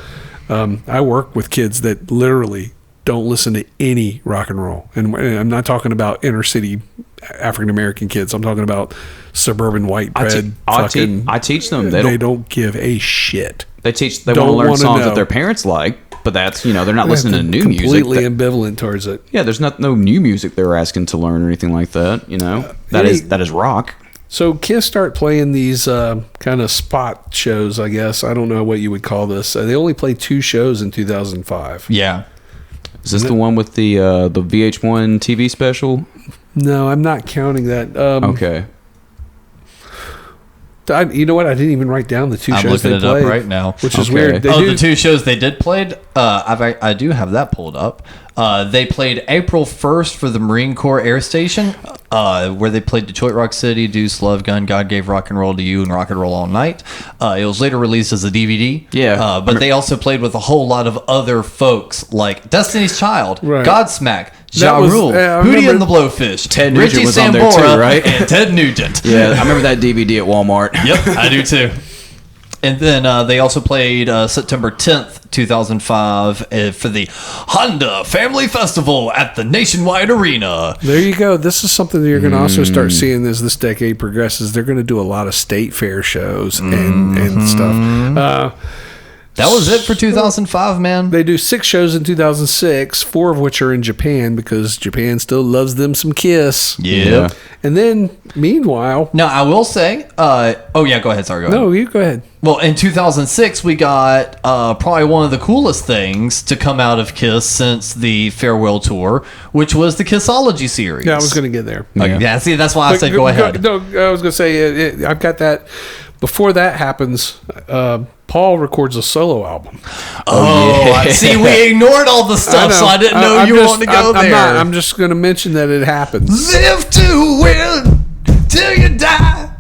I work with kids that literally don't listen to any rock and roll, and I'm not talking about inner city African American kids. I'm talking about suburban white bread. I teach them. They don't give a shit. They want to learn songs that their parents like, but that's they're not listening to new music. Completely ambivalent towards it. Yeah, there's no new music they're asking to learn or anything like that. That is rock. So Kiss start playing these kind of spot shows. I guess I don't know what you would call this. They only played 2 shows in 2005. Yeah. Is this the one with the VH1 TV special? No, I'm not counting that. Okay. You know what? I didn't even write down the 2 shows they played. I'm looking it up right now. Which is weird. The 2 shows they did played, I do have that pulled up. They played April 1st for the Marine Corps Air Station, where they played Detroit Rock City, Deuce, Love Gun, God Gave Rock and Roll to You, and Rock and Roll All Night. It was later released as a DVD. Yeah. But they also played with a whole lot of other folks like Destiny's Child, right. Godsmack, Ja Rule, Hootie and the Blowfish, Ted Nugent Richie was Sambora, on there too, right? and Ted Nugent. Yeah, I remember that DVD at Walmart. Yep, I do too. And then they also played September 10th, 2005 for the Honda Family Festival at the Nationwide Arena. There you go. This is something that you're going to also start seeing as this decade progresses. They're going to do a lot of state fair shows and stuff. That was it for 2005, man. They do 6 shows in 2006, 4 of which are in Japan because Japan still loves them some Kiss. Yeah. And then, meanwhile... Now, I will say... go ahead. Sorry, go ahead. No, you go ahead. Well, in 2006, we got probably one of the coolest things to come out of Kiss since the farewell tour, which was the Kissology series. Yeah, I was going to get there. Yeah, see, that's why I said go ahead. No, I was going to say, I've got that. Before that happens... Paul records a solo album. Yeah. See, we ignored all the stuff, so I didn't know you were wanting to go there. I'm just going to mention that it happens. Live to win till you die.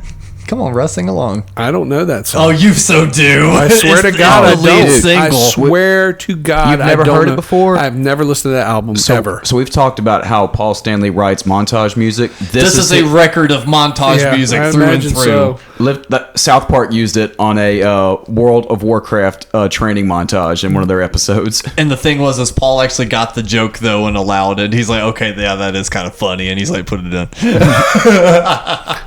Come on, Russ, sing along. I don't know that song. Oh, you so do. I swear to God, I don't. Single. I swear to God, You've never heard it before? I've never listened to that album ever. So we've talked about how Paul Stanley writes montage music. This is a record of montage music through and through. So. South Park used it on a World of Warcraft training montage in one of their episodes. And the thing was, Paul actually got the joke though and allowed it. He's like, okay, yeah, that is kind of funny, and he's like, put it in.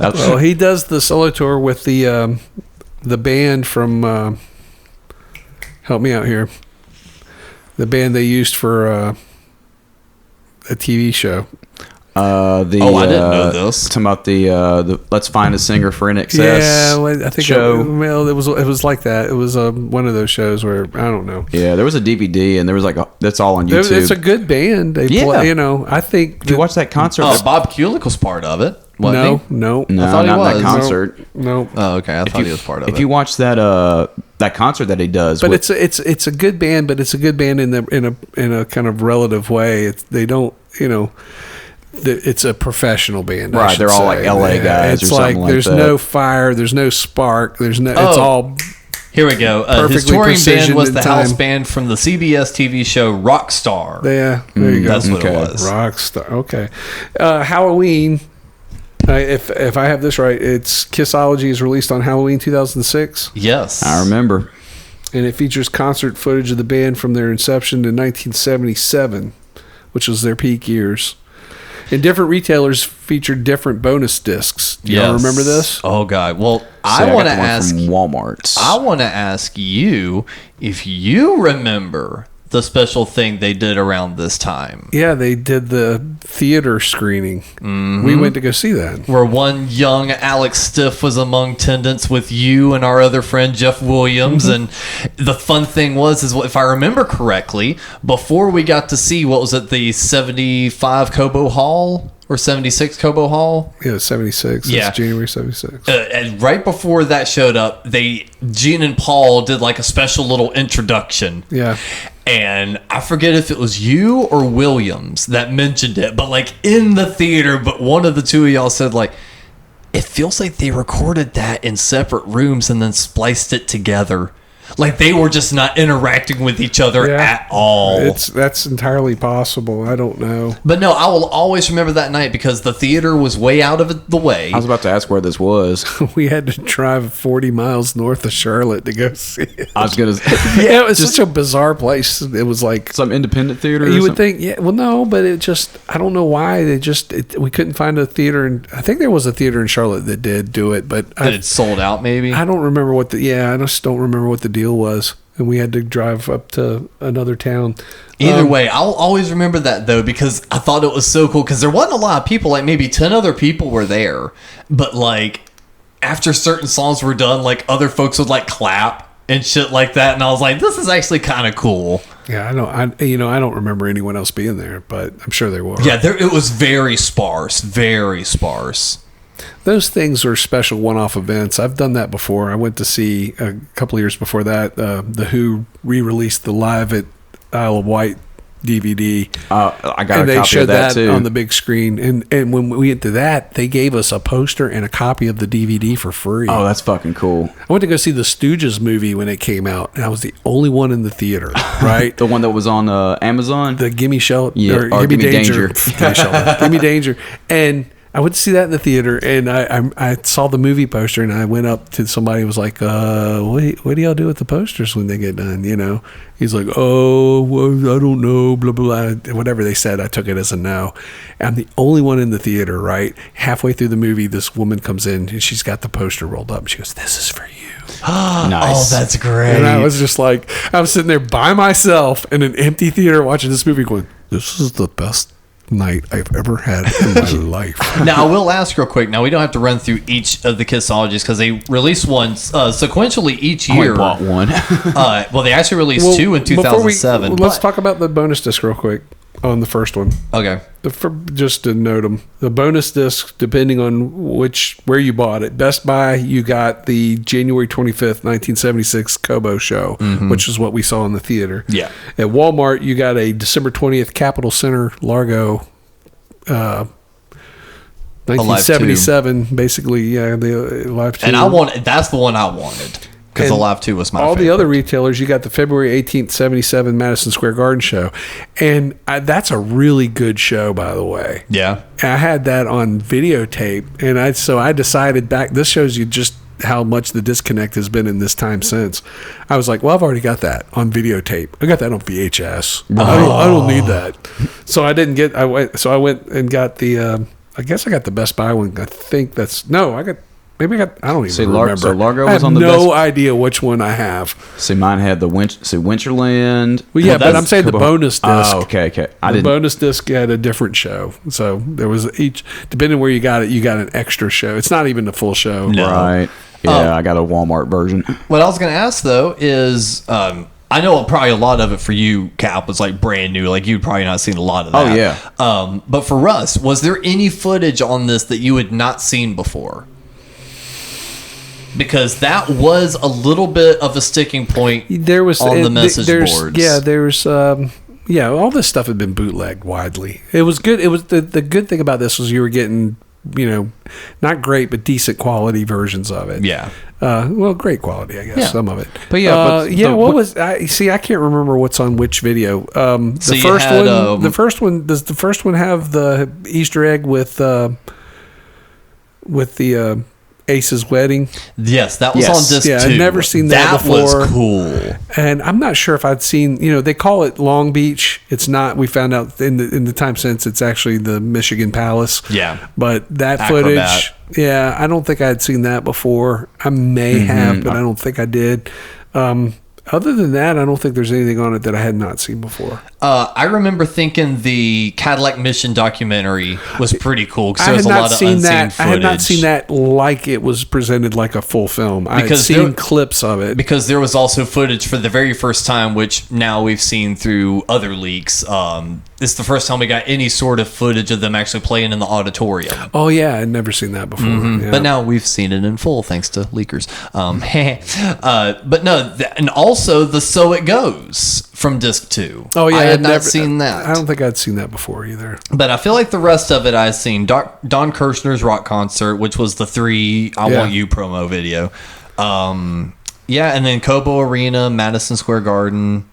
Well, he does the solo tour with the band from help me out here. The band they used for a TV show. I didn't know this. Talking about the Let's Find a Singer for NXS. Yeah, I think show. It was like that. It was one of those shows where I don't know. Yeah, there was a DVD and there was that's all on YouTube. It's a good band. They play, I think. Did you watch that concert? Oh, Bob Kulick was part of it. No. No, I thought he not was. that concert. No. Oh, okay. I thought he was part of it. If you watch that that concert that he does, But it's a good band, but it's a good band in a kind of relative way. They don't, it's a professional band, I right? should They're all say. like LA guys It's or something like there's that. no fire, there's no spark, there's no. It's Oh. all Here we go. His perfectly touring band was precisioned the in house time. band from the CBS TV show Rockstar. yeah. There you go. That's what Okay. it was. Rockstar. Okay. Halloween. If I have this right, it's Kissology is released on Halloween 2006, Yes. I remember. and it features concert footage of the band from their inception in 1977, which was their peak years. And different retailers featured different bonus discs. Do you all remember this? Oh God. Well, See, I got want to the one ask. from Walmart. I want to ask you if you remember the special thing they did around this time, Yeah, they did the theater screening. We went to go see that. where one young Alex Stiff was among attendants with you and our other friend Jeff Williams. And the fun thing was, if I remember correctly, before we got to see what was it, the 75 Cobo Hall or 76 Cobo Hall. Yeah, 76. Yeah. It's January 76. And right before that showed up, Gene and Paul did like a special little introduction. Yeah. And I forget if it was you or Williams that mentioned it, but like in the theater, but one of the two of y'all said like, it feels like they recorded that in separate rooms and then spliced it together. Like they were just not interacting with each other at all. That's entirely possible. I don't know. But no, I will always remember that night because the theater was way out of the way. I was about to ask where this was. We had to drive 40 miles north of Charlotte to go see it. I was gonna. Yeah, it was such a bizarre place. It was like Some independent theater. you or would something? think, yeah. Well, no, but it just I don't know why we couldn't find a theater, and I think there was a theater in Charlotte that did do it, but That it sold out maybe. I don't remember what I just don't remember what the deal was, and we had to drive up to another town. Either way, I'll always remember that though because I thought it was so cool because there wasn't a lot of people, like maybe 10 other people were there, but like after certain songs were done, like other folks would like clap and shit like that, and I was like, this is actually kind of cool. Yeah, I don't remember anyone else being there, but I'm sure there were. Yeah, it was very sparse, very sparse. Those things are special one-off events. I've done that before. I went to see a couple of years before that. The Who re-released the Live at Isle of Wight DVD. I got And a they copy showed of that too. on the big screen. And when we went to that, they gave us a poster and a copy of the DVD for free. Oh, that's fucking cool. I went to go see the Stooges movie when it came out, and I was the only one in the theater. Right, The one that was on Amazon. the Gimme Shelter, Yeah, or Gimme Gimme Danger, Danger. Gimme Shelter, Gimme Danger, and I went to see that in the theater, and I saw the movie poster, and I went up to somebody who was like, what do y'all do with the posters when they get done? You know, he's like, oh, well, I don't know, blah, blah, blah. Whatever they said, I took it as a no. I'm the only one in the theater, right? Halfway through the movie, this woman comes in, and she's got the poster rolled up, and she goes, this is for you. Nice. Oh, that's great. And I was just like, I was sitting there by myself in an empty theater watching this movie going, this is the best night I've ever had in my life. Now, I will ask real quick. Now, we don't have to run through each of the Kissologies because they release one sequentially each I only year. bought one. Well, they actually released two in before 2007. let's but- talk about the bonus disc real quick on the first one. Okay. Just to note them, the bonus disc, depending on where you bought it. Best Buy, you got the January 25th, 1976 Cobo show, which is what we saw in the theater. Yeah. At Walmart, you got a December 20th Capitol Center Largo 1977, basically, yeah, the Live 2. And that's the one I wanted because the And Live 2 was my all favorite. the other retailers, you got the February 18th, 77 Madison Square Garden show. And that's a really good show, by the way. Yeah. I had that on videotape, and I decided back. This shows you just how much the disconnect has been in this time since. I was like, well, I've already got that on videotape. I got that on VHS. I don't need that. So I didn't get. I went and got the. I guess I got the Best Buy one. I think that's no. I don't even remember. So Largo I was have on the no Best. idea which one I have. See, mine had the Winterland. Well, yeah, but that's I'm saying the bonus disc. Oh, okay. The bonus disc had a different show, so there was each. Depending where you got it, you got an extra show. It's not even the full show. No. Right. Yeah, I got a Walmart version. What I was going to ask though is, I know probably a lot of it for you, Cap, was like brand new. Like you'd probably not seen a lot of that. Oh, yeah. But for Russ, was there any footage on this that you had not seen before? Because that was a little bit of a sticking point there was on the message boards. Yeah, there's all this stuff had been bootlegged widely. It was good. It was the good thing about this was you were getting, not great but decent quality versions of it. Yeah. Well, great quality, I guess, some of it. But what was I can't remember what's on which video. The first one does the first one have the Easter egg with the Ace's wedding? Yes, that was on disc 2. I'd never seen that before. That was cool. And I'm not sure if I'd seen, they call it Long Beach. It's not. We found out in the time since it's actually the Michigan Palace. Yeah. But that Acrobat. footage, I don't think I'd seen that before. I may have, but I don't think I did. Other than that, I don't think there's anything on it that I had not seen before. I remember thinking the Cadillac Mission documentary was pretty cool because there was a lot of unseen footage. I had not seen that like it was presented like a full film. I had seen clips of it. Because there was also footage for the very first time, which now we've seen through other leaks. It's the first time we got any sort of footage of them actually playing in the auditorium. Oh, yeah. I'd never seen that before. Yeah. But now we've seen it in full thanks to leakers. But no, and also the So It Goes from disc 2. Oh, yeah. I had not seen that. I don't think I'd seen that before either. But I feel like the rest of it I've seen. Don Kirshner's rock concert, which was the 3 I Want You promo video. And then Cobo Arena, Madison Square Garden.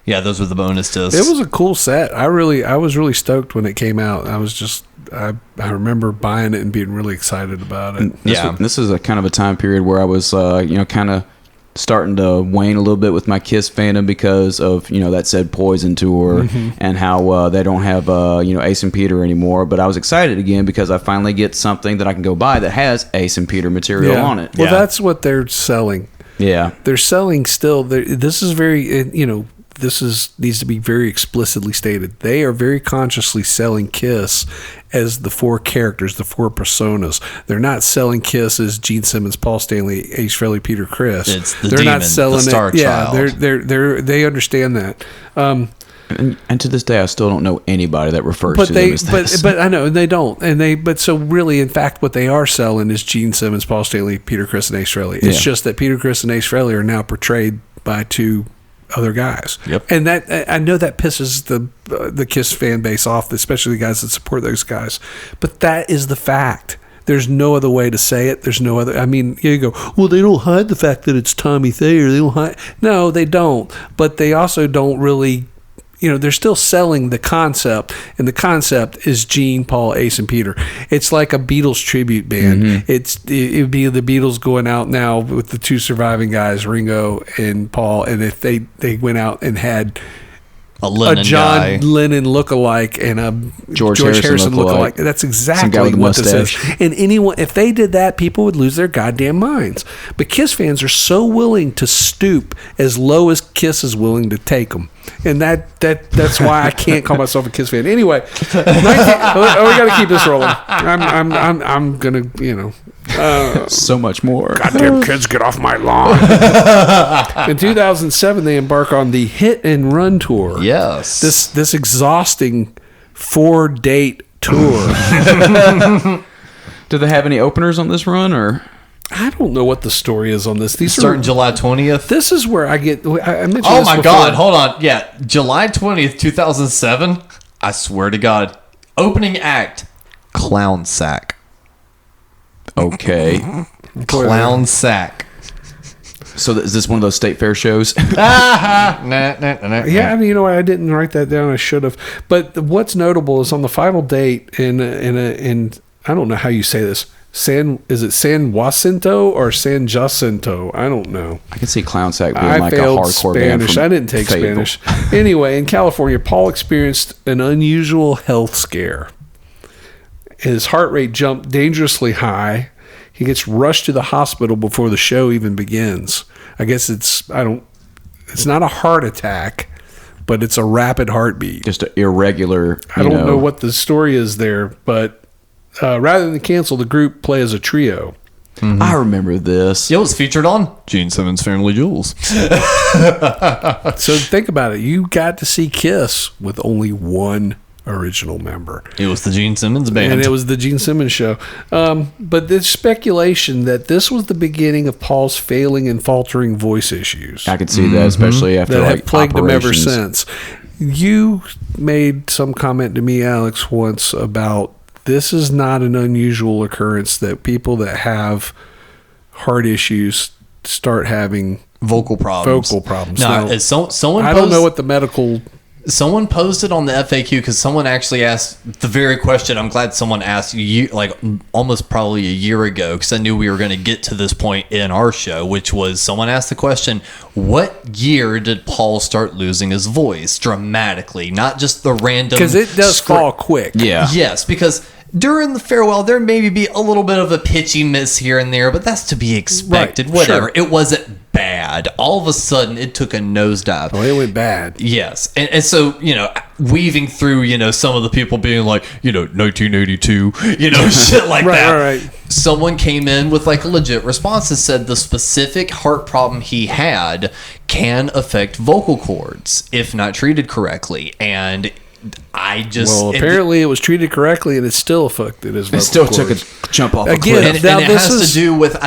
Yeah, those were the bonus discs. It was a cool set. I was really stoked when it came out. I was just I remember buying it and being really excited about it. This is a kind of a time period where I was kind of starting to wane a little bit with my Kiss fandom because of that said Poison tour and how they don't have Ace and Peter anymore. But I was excited again because I finally get something that I can go buy that has Ace and Peter material on it. Well, that's what they're selling. Yeah, they're selling still. This is very needs to be very explicitly stated. They are very consciously selling Kiss as the 4 characters, the 4 personas. They're not selling Kiss as Gene Simmons, Paul Stanley, Ace Frehley, Peter Criss. It's the demon, not selling the star child. They understand that. And to this day, I still don't know anybody that refers to them as this. But I know, and they don't. But so really, in fact, what they are selling is Gene Simmons, Paul Stanley, Peter Criss, and Ace Frehley. It's just that Peter Criss and Ace Frehley are now portrayed by 2 other guys. Yep. And that, I know that pisses the Kiss fan base off, especially the guys that support those guys. But that is the fact. There's no other way to say it. There's no other. I mean, you go, well, they don't hide the fact that it's Tommy Thayer. They don't hide. No, they don't. But they also don't really. They're still selling the concept, and the concept is Gene, Paul, Ace, and Peter. It's like a Beatles tribute band. It would be the Beatles going out now with the 2 surviving guys, Ringo and Paul, and if they went out and had a John Lennon lookalike and a George Harrison lookalike. That's exactly what this is. And if they did that, people would lose their goddamn minds. But Kiss fans are so willing to stoop as low as Kiss is willing to take them. And that's why I can't call myself a Kiss fan. Anyway, we got to keep this rolling. I'm gonna, so much more. Goddamn kids, get off my lawn. In 2007, they embark on the Hit and Run tour. Yes, this exhausting 4-date tour. Do they have any openers on this run, or? I don't know what the story is on this. These starting July 20th. This is where I get. I mentioned. Oh my God! Hold on. Yeah, July 20th, 2007. I swear to God, opening act, Clown Sack. Okay, Clown Sack. So is this one of those state fair shows? Yeah, you know what? I didn't write that down. I should have. But what's notable is on the final date in I don't know how you say this. Is it San Jacinto or San Jacinto? I don't know. I can see Clown Sack being like a hardcore Spanish. band. I didn't take Spanish. Anyway, in California, Paul experienced an unusual health scare. His heart rate jumped dangerously high. He gets rushed to the hospital before the show even begins. I guess it's not a heart attack, but it's a rapid heartbeat. Just an irregular. I don't know what the story is there, but rather than cancel, the group play as a trio. I remember this. It was featured on Gene Simmons' Family Jewels. So think about it. You got to see Kiss with only one original member. It was the Gene Simmons Band. And it was the Gene Simmons show. But there's speculation that this was the beginning of Paul's failing and faltering voice issues. I could see that, especially after That like have plagued him ever operations. since. You made some comment to me, Alex, once about this is not an unusual occurrence that people that have heart issues start having vocal problems. Now, Someone I don't know what the medical... Someone posted on the FAQ because someone actually asked the very question. I'm glad someone asked you, like almost probably a year ago, because I knew we were going to get to this point in our show, which was someone asked the question, what year did Paul start losing his voice dramatically? Not just the random... Because it does fall quick. Yeah. Yes, because during the farewell, there may be a little bit of a pitchy miss here and there, but that's to be expected. Right, Whatever. sure. It wasn't bad. All of a sudden, it took a nosedive. Oh, it went bad. Yes. And so, weaving through, some of the people being like, 1982, shit like that. Right. Someone came in with like a legit response and said the specific heart problem he had can affect vocal cords if not treated correctget. And I just... Well, apparently it was treated correctly and it still affected his vocal It still cords. took a jump off a Again, cliff. And it has to do with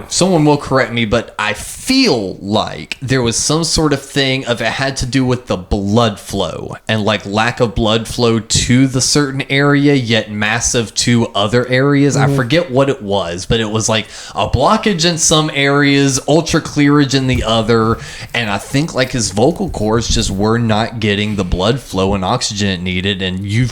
someone will correct me, but I feel like there was some sort of thing of it had to do with the blood flow and like lack of blood flow to the certain area, yet massive to other areas. I forget what it was, but it was like a blockage in some areas, ultra clearage in the other, and I think like his vocal cords just were not getting the blood flow and oxygen it needed, and you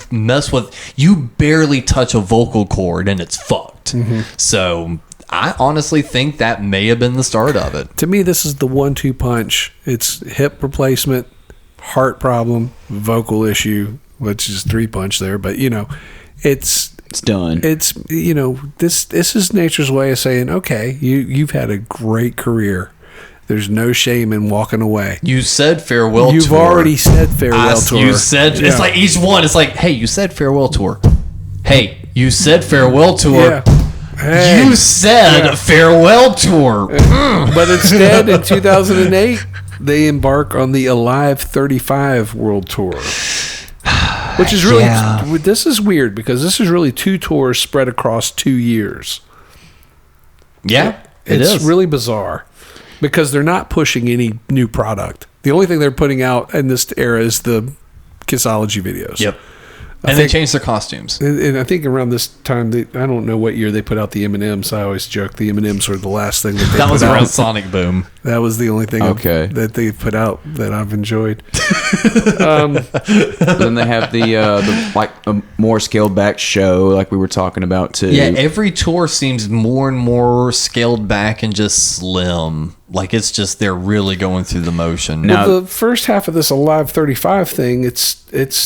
barely touch a vocal cord and it's fucked. So I honestly think that may have been the start of it. To me, this is the 1-2 punch. It's hip replacement, heart problem, vocal issue, which is 3 punch there. But it's done. It's this is nature's way of saying, okay, you've had a great career. There's no shame in walking away. You said farewell. You've tour. already said farewell tour. You said it's like each one. It's like, hey, you said farewell tour. Hey, you said farewell tour. Yeah. Hey, you said farewell tour. But instead, in 2008, they embark on the Alive 35 World Tour, which is really this is weird because this is really 2 tours spread across 2 years. Yeah, it's really bizarre because they're not pushing any new product. The only thing they're putting out in this era is the Kissology videos. Yep. And they changed their costumes. And I think around this time, I don't know what year they put out the M&Ms. I always joke the M&Ms were the last thing that they that put was out. around Sonic Boom. That was the only thing that they put out that I've enjoyed. Then they have the like a more scaled back show like we were talking about too. Yeah, every tour seems more and more scaled back and just slim. Like it's just they're really going through the motion. Now, the first half of this Alive 35 thing, it's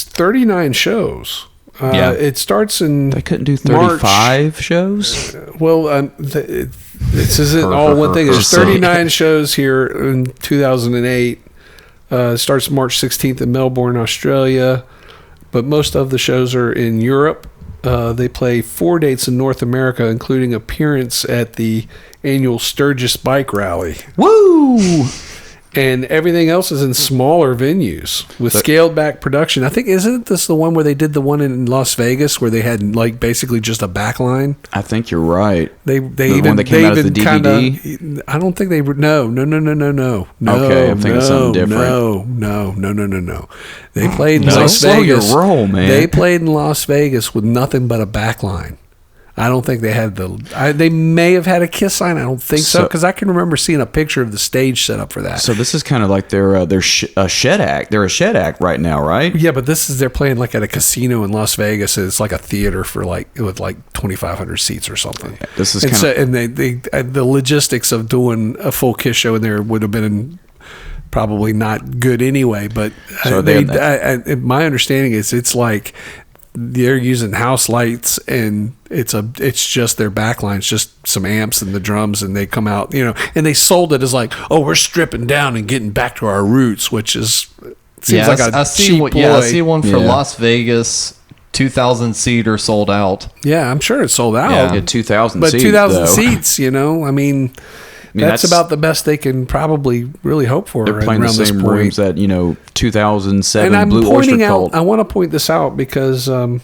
39 shows. It starts in They couldn't do 35 shows? Well, this isn't all one thing. There's 39 shows here in 2008. Starts March 16th in Melbourne, Australia. But most of the shows are in Europe. They play 4 dates in North America, including appearance at the annual Sturgis Bike Rally. Woo! And everything else is in smaller venues with scaled back production. I think, isn't this the one where they did the one in Las Vegas where they had like basically just a back line? I think you're right. They the even one that came out as the DVD. Kinda, I don't think they were. No. Okay, I'm thinking something different. No. They played in Las slow Vegas. your roll, man. They played in Las Vegas with nothing but a back line. I don't think they had they may have had a Kiss sign. I don't think so because I can remember seeing a picture of the stage set up for that. So this is kind of like their shed act. They're a shed act right now, right? Yeah, but they're playing like at a casino in Las Vegas. It's like a theater for with 2,500 seats or something. Yeah, this is the logistics of doing a full Kiss show in there would have been probably not good anyway. But so my understanding is it's like they're using house lights and it's just their backlines, just some amps and the drums, and they come out, and they sold it as like, oh, we're stripping down and getting back to our roots, which is seems like a cheap ploy. I see one for Las Vegas 2,000 seater sold out. Yeah, I'm sure it's sold out. Yeah. Yeah, 2,000 But seats, 2,000 though. seats, I mean, that's about the best they can probably really hope for. They're playing the around this same point. rooms that 2007 And I'm Blue Oyster pointing out, Cult. I want to point this out because I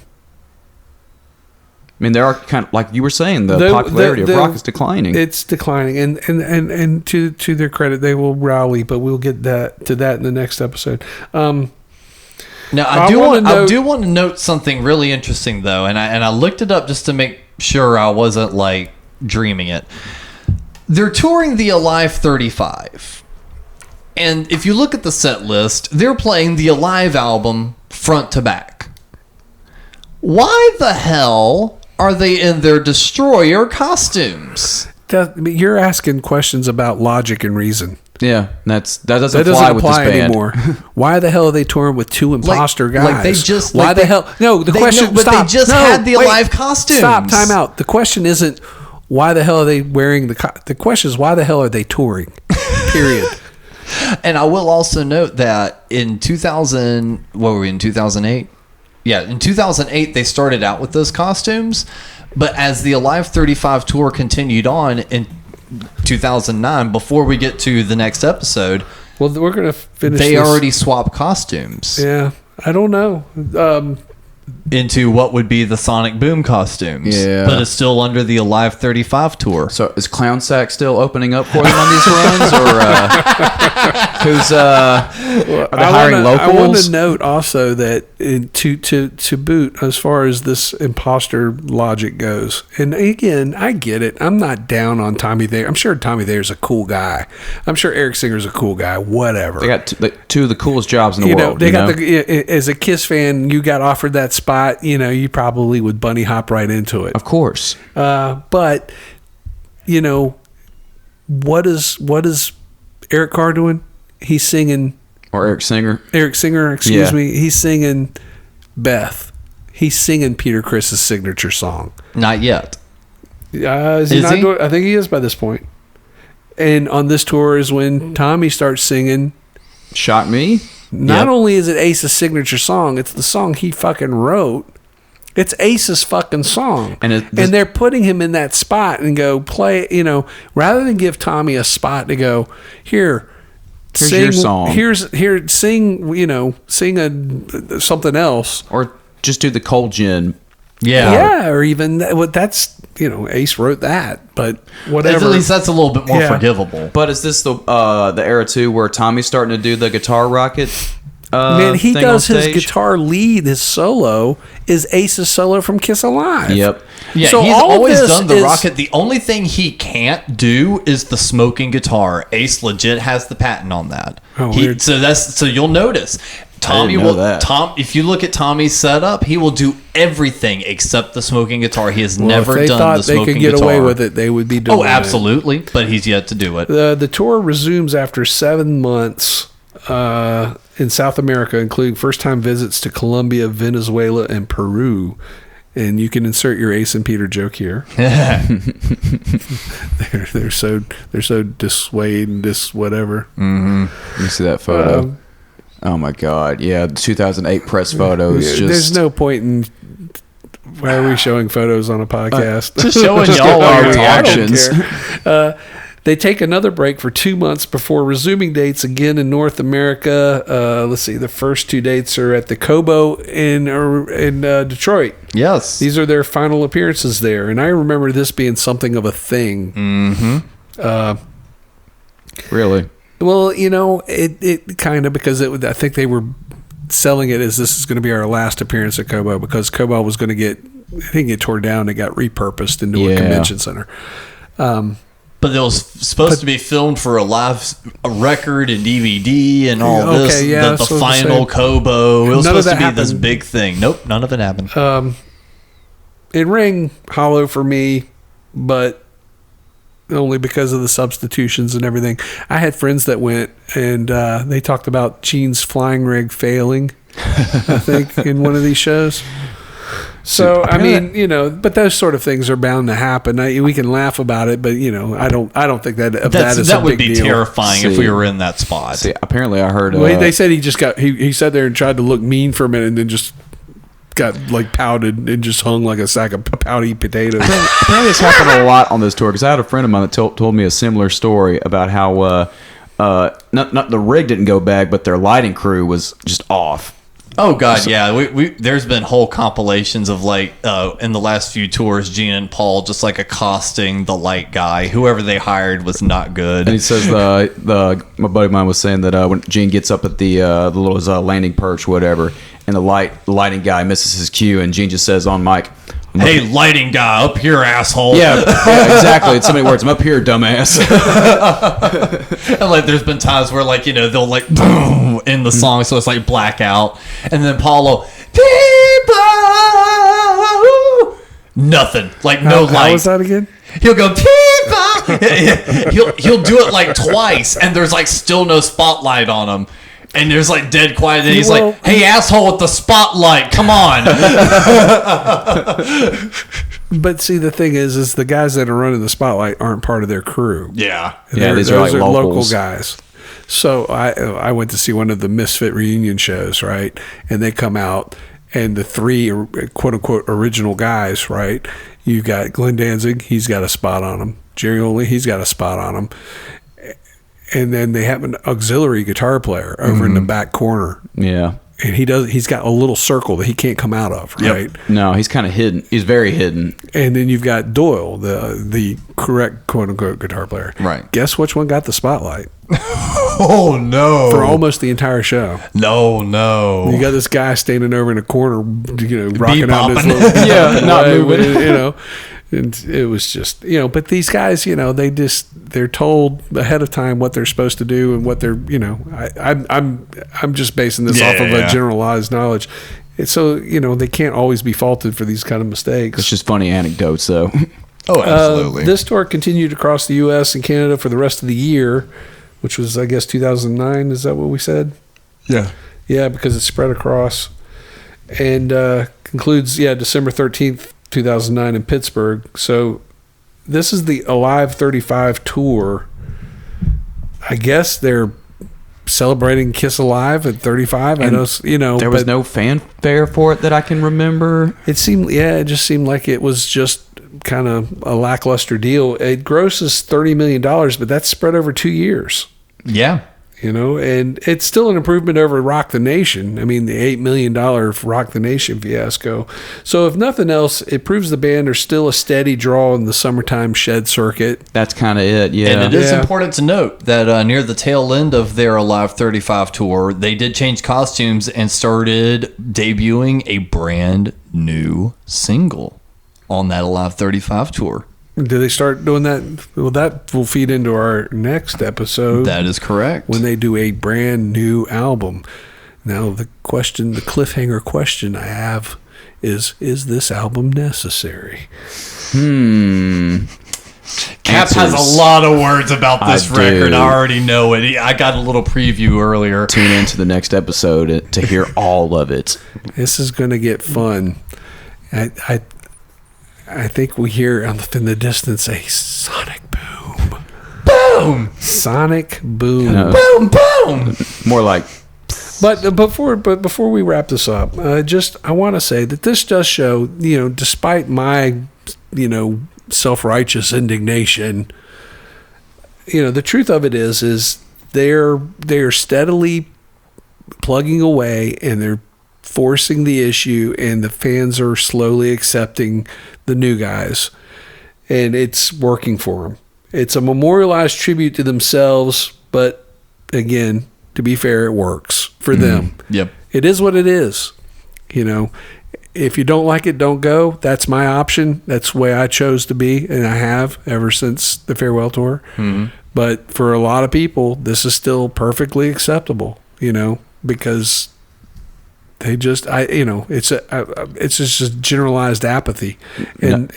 mean, there are kind of, like you were saying, the popularity of rock is declining. It's declining, and to their credit, they will rally. But we'll get to that in the next episode. Now, I do want to note something really interesting though, and I looked it up just to make sure I wasn't like dreaming it. They're touring the Alive 35, and if you look at the set list, they're playing the Alive album front to back. Why the hell are they in their Destroyer costumes? You're asking questions about logic and reason. Yeah, that doesn't fly with this band anymore. Why the hell are they touring with two imposter guys? Like they just why the hell? No, the question. But stop. they just had the Alive costumes. Stop. Time out. The question isn't why the hell are they wearing the question is why the hell are they touring? Period. And I will also note that in 2000, what were we in 2008? Yeah, in 2008 they started out with those costumes, but as the Alive 35 tour continued on in 2009, before we get to the next episode, well, we're gonna finish. They this. already swapped costumes. Yeah, I don't know. Into what would be the Sonic Boom costumes. Yeah. But it's still under the Alive 35 tour. So is Clown Sack still opening up for them on these runs, or who's are they hiring locals? I want to note also that to boot, as far as this imposter logic goes, and again, I get it. I'm not down on Tommy Thayer. I'm sure Tommy Thayer's a cool guy. I'm sure Eric Singer's a cool guy. Whatever. They got two of the coolest jobs in the world. They got as a Kiss fan, you got offered that spot. You probably would bunny hop right into it. Of course. But what is Eric Carr doing? He's singing. Or Eric Singer. Excuse me. He's singing Beth. He's singing Peter Criss's signature song. Not yet. Is he? I think he is by this point. And on this tour is when Tommy starts singing Shock Me. Not only is it Ace's signature song, it's the song he fucking wrote. It's Ace's fucking song. And they're putting him in that spot and go play, rather than give Tommy a spot to go, here's sing your song. Sing something else. Or just do the Cold Gin. Yeah, or even that's Ace wrote that, but whatever. At least that's a little bit more forgivable. But is this the era too where Tommy's starting to do the guitar rocket? Man, he does his guitar lead. His solo is Ace's solo from Kiss Alive. Yep. Yeah, so he's always done the rocket. The only thing he can't do is the smoking guitar. Ace legit has the patent on that. Oh, weird. So you'll notice. If you look at Tommy's setup, he will do everything except the smoking guitar. He has never if they done thought the smoking they could get guitar. away with it, they would be doing it. Oh, absolutely. But he's yet to do it. The tour resumes after 7 months in South America, including first-time visits to Colombia, Venezuela, and Peru. And you can insert your Ace and Peter joke here. they're so dissuade and whatever. Mm-hmm. You see that photo? Oh my God! Yeah, the 2008 press photos. There's no point in. Why are we showing photos on a podcast? Just showing y'all our reactions. They take another break for 2 months before resuming dates again in North America. Let's see. The first 2 dates are at the Cobo in Detroit. Yes. These are their final appearances there. And I remember this being something of a thing. Mm-hmm. Well, Really? it kind of, because I think they were selling it as this is going to be our last appearance at Cobo, because Cobo was going to get torn down. It got repurposed into a convention center. But it was supposed to be filmed for a record and DVD and all this. Yeah, the final Cobo. It was supposed to be happened. this big thing. Nope, none of it happened. It rang hollow for me, but only because of the substitutions and everything. I had friends that went, and they talked about Gene's flying rig failing, I think, in one of these shows. So I mean, but those sort of things are bound to happen. We can laugh about it, but I don't think that is that a would big be deal. terrifying if we were in that spot. See, apparently I heard. Well, they said he just he sat there and tried to look mean for a minute, and then just got like powdered and just hung like a sack of pouty potatoes. Apparently, this happened a lot on this tour because I had a friend of mine that told me a similar story about how not the rig didn't go bad, but their lighting crew was just off. Oh God, yeah. We there's been whole compilations of like in the last few tours, Gene and Paul just like accosting the light guy. Whoever they hired was not good. And he says my buddy of mine was saying that when Gene gets up at the little landing perch, whatever, and the lighting guy misses his cue, and Gene just says on mic, "Hey, lighting guy, up here, asshole." Yeah, exactly. It's so many words. I'm up here, dumbass. And like, there's been times where like they'll like boom in the song, so it's like blackout, and then Paulo, people, nothing, like no light. How was that again? He'll go people. he'll do it like twice, and there's like still no spotlight on him. And there's like dead quiet, and he's like, "Hey, asshole with the spotlight, come on!" But see, the thing is the guys that are running the spotlight aren't part of their crew. Yeah, these are like local guys. So I went to see one of the Misfit reunion shows, right? And they come out, and the three quote unquote original guys, right? You got Glenn Danzig, he's got a spot on him. Jerry Only, he's got a spot on him. And then they have an auxiliary guitar player over in the back corner. Yeah. And he's got a little circle that he can't come out of, right? Yep. No, he's kind of hidden. He's very hidden. And then you've got Doyle, the correct quote unquote guitar player. Right. Guess which one got the spotlight? Oh no. For almost the entire show. No. You got this guy standing over in a corner, rocking out his little not moving. And it was just, but these guys, they're told ahead of time what they're supposed to do and what they're, I'm just basing this off of a generalized knowledge. And so, they can't always be faulted for these kind of mistakes. It's just funny anecdotes, though. Oh, absolutely. This tour continued across the U.S. and Canada for the rest of the year, which was, I guess, 2009. Is that what we said? Yeah. Yeah, because it spread across. And concludes, December 13th, 2009 in Pittsburgh. So this is the Alive 35 tour. I guess they're celebrating Kiss Alive at 35. And I know, there was no fanfare for it that I can remember. It just seemed like it was just kind of a lackluster deal. It grosses $30 million, but that's spread over 2 years. Yeah. And it's still an improvement over Rock the Nation. I mean, the $8 million Rock the Nation fiasco. So if nothing else, it proves the band are still a steady draw in the summertime shed circuit. That's kind of it, yeah. And it is important to note that near the tail end of their Alive 35 tour, they did change costumes and started debuting a brand new single on that Alive 35 tour. Do they start doing that? Well, that will feed into our next episode. That is correct. When they do a brand new album. Now, the cliffhanger question I have is this album necessary? Cap has a lot of words about this record. I already know it. I got a little preview earlier. Tune into the next episode to hear all of it. This is going to get fun. I think we hear in the distance a sonic boom. Boom! Sonic boom. Boom, boom! More like... But before we wrap this up, I want to say that this does show, despite my, self-righteous indignation, the truth of it is they're steadily plugging away, and they're forcing the issue, and the fans are slowly accepting the new guys, and it's working for them. It's a memorialized tribute to themselves, but again, to be fair, it works for them. Yep. It is what it is. If you don't like it, don't go. That's my option. That's the way I chose to be, and I have ever since the farewell tour. Mm-hmm. But for a lot of people, this is still perfectly acceptable, because they just, it's just generalized apathy, and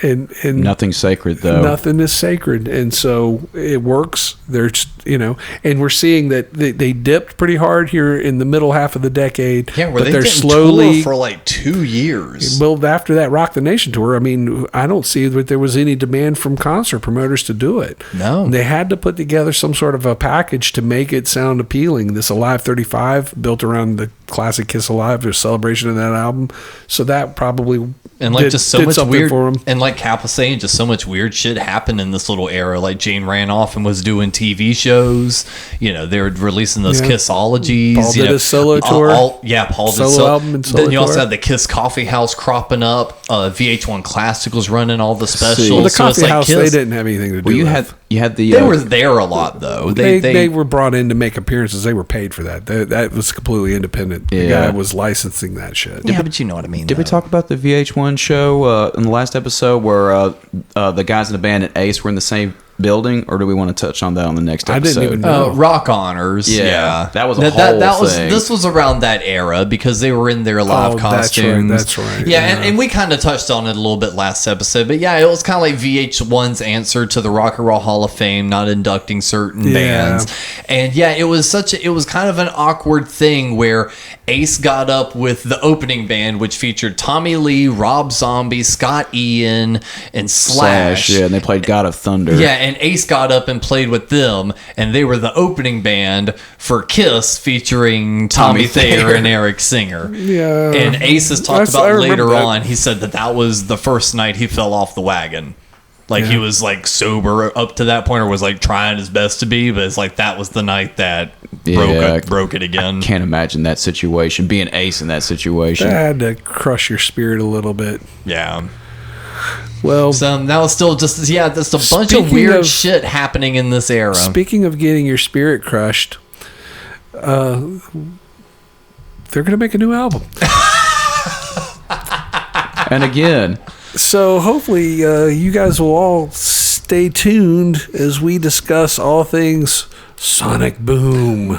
nothing's sacred though. Nothing is sacred, and so it works. There's, and we're seeing that they dipped pretty hard here in the middle half of the decade. Yeah, where but they they're didn't slowly tour for like 2 years. Well, after that Rock the Nation tour, I mean, I don't see that there was any demand from concert promoters to do it. No, they had to put together some sort of a package to make it sound appealing. This Alive 35, built around the classic Kiss Alive, there's celebration of that album. So that probably and like just so did much something weird for him. And like Cap was saying, just so much weird shit happened in this little era. Like Jane ran off and was doing TV shows. You know, they were releasing those Kissologies. Paul did know, a solo tour. Paul did solo album and solo Then you tour. also had the Kiss Coffee House cropping up. VH1 Classic was running all the specials. Well, the so it's Coffee like House, Kiss, they didn't have anything to do Well, you with. had the they were there a lot though. They were brought in to make appearances. They were paid for that. That was completely independent. The Yeah. guy was licensing that shit. Yeah, but you know what I mean. Did we talk about the VH1 show in the last episode where the guys in the band and Ace were in the same building, or do we want to touch on that on the next I episode? didn't even know. Rock Honors? Yeah, that was a that whole was thing. This was around that era because they were in their live costumes. That's right. Yeah, and we kind of touched on it a little bit last episode, but yeah, it was kind of like VH1's answer to the Rock and Roll Hall of Fame not inducting certain bands, and yeah, it was kind of an awkward thing where Ace got up with the opening band, which featured Tommy Lee, Rob Zombie, Scott Ian, and Slash. Yeah, and they played God of Thunder. Yeah, and Ace got up and played with them, and they were the opening band for Kiss, featuring Tommy Thayer and Eric Singer. Yeah. And Ace has talked I about remember later that. on, he said that was the first night he fell off the wagon. Like, he was, like, sober up to that point, or was, like, trying his best to be, but it's like that was the night that broke it again. I can't imagine that situation, being Ace in that situation. That had to crush your spirit a little bit. Yeah. Well, So that was still just a bunch of Speaking weird of- shit happening in this era. speaking of getting your spirit crushed, they're going to make a new album. And again, So hopefully you guys will all stay tuned as we discuss all things Sonic Boom.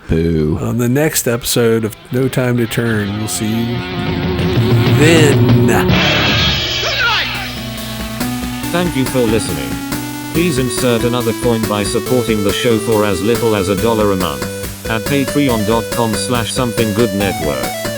boo. On the next episode of No Time to Turn. We'll see you then. Thank you for listening. Please insert another coin by supporting the show for as little as $1 a month at patreon.com/somethinggoodnetwork.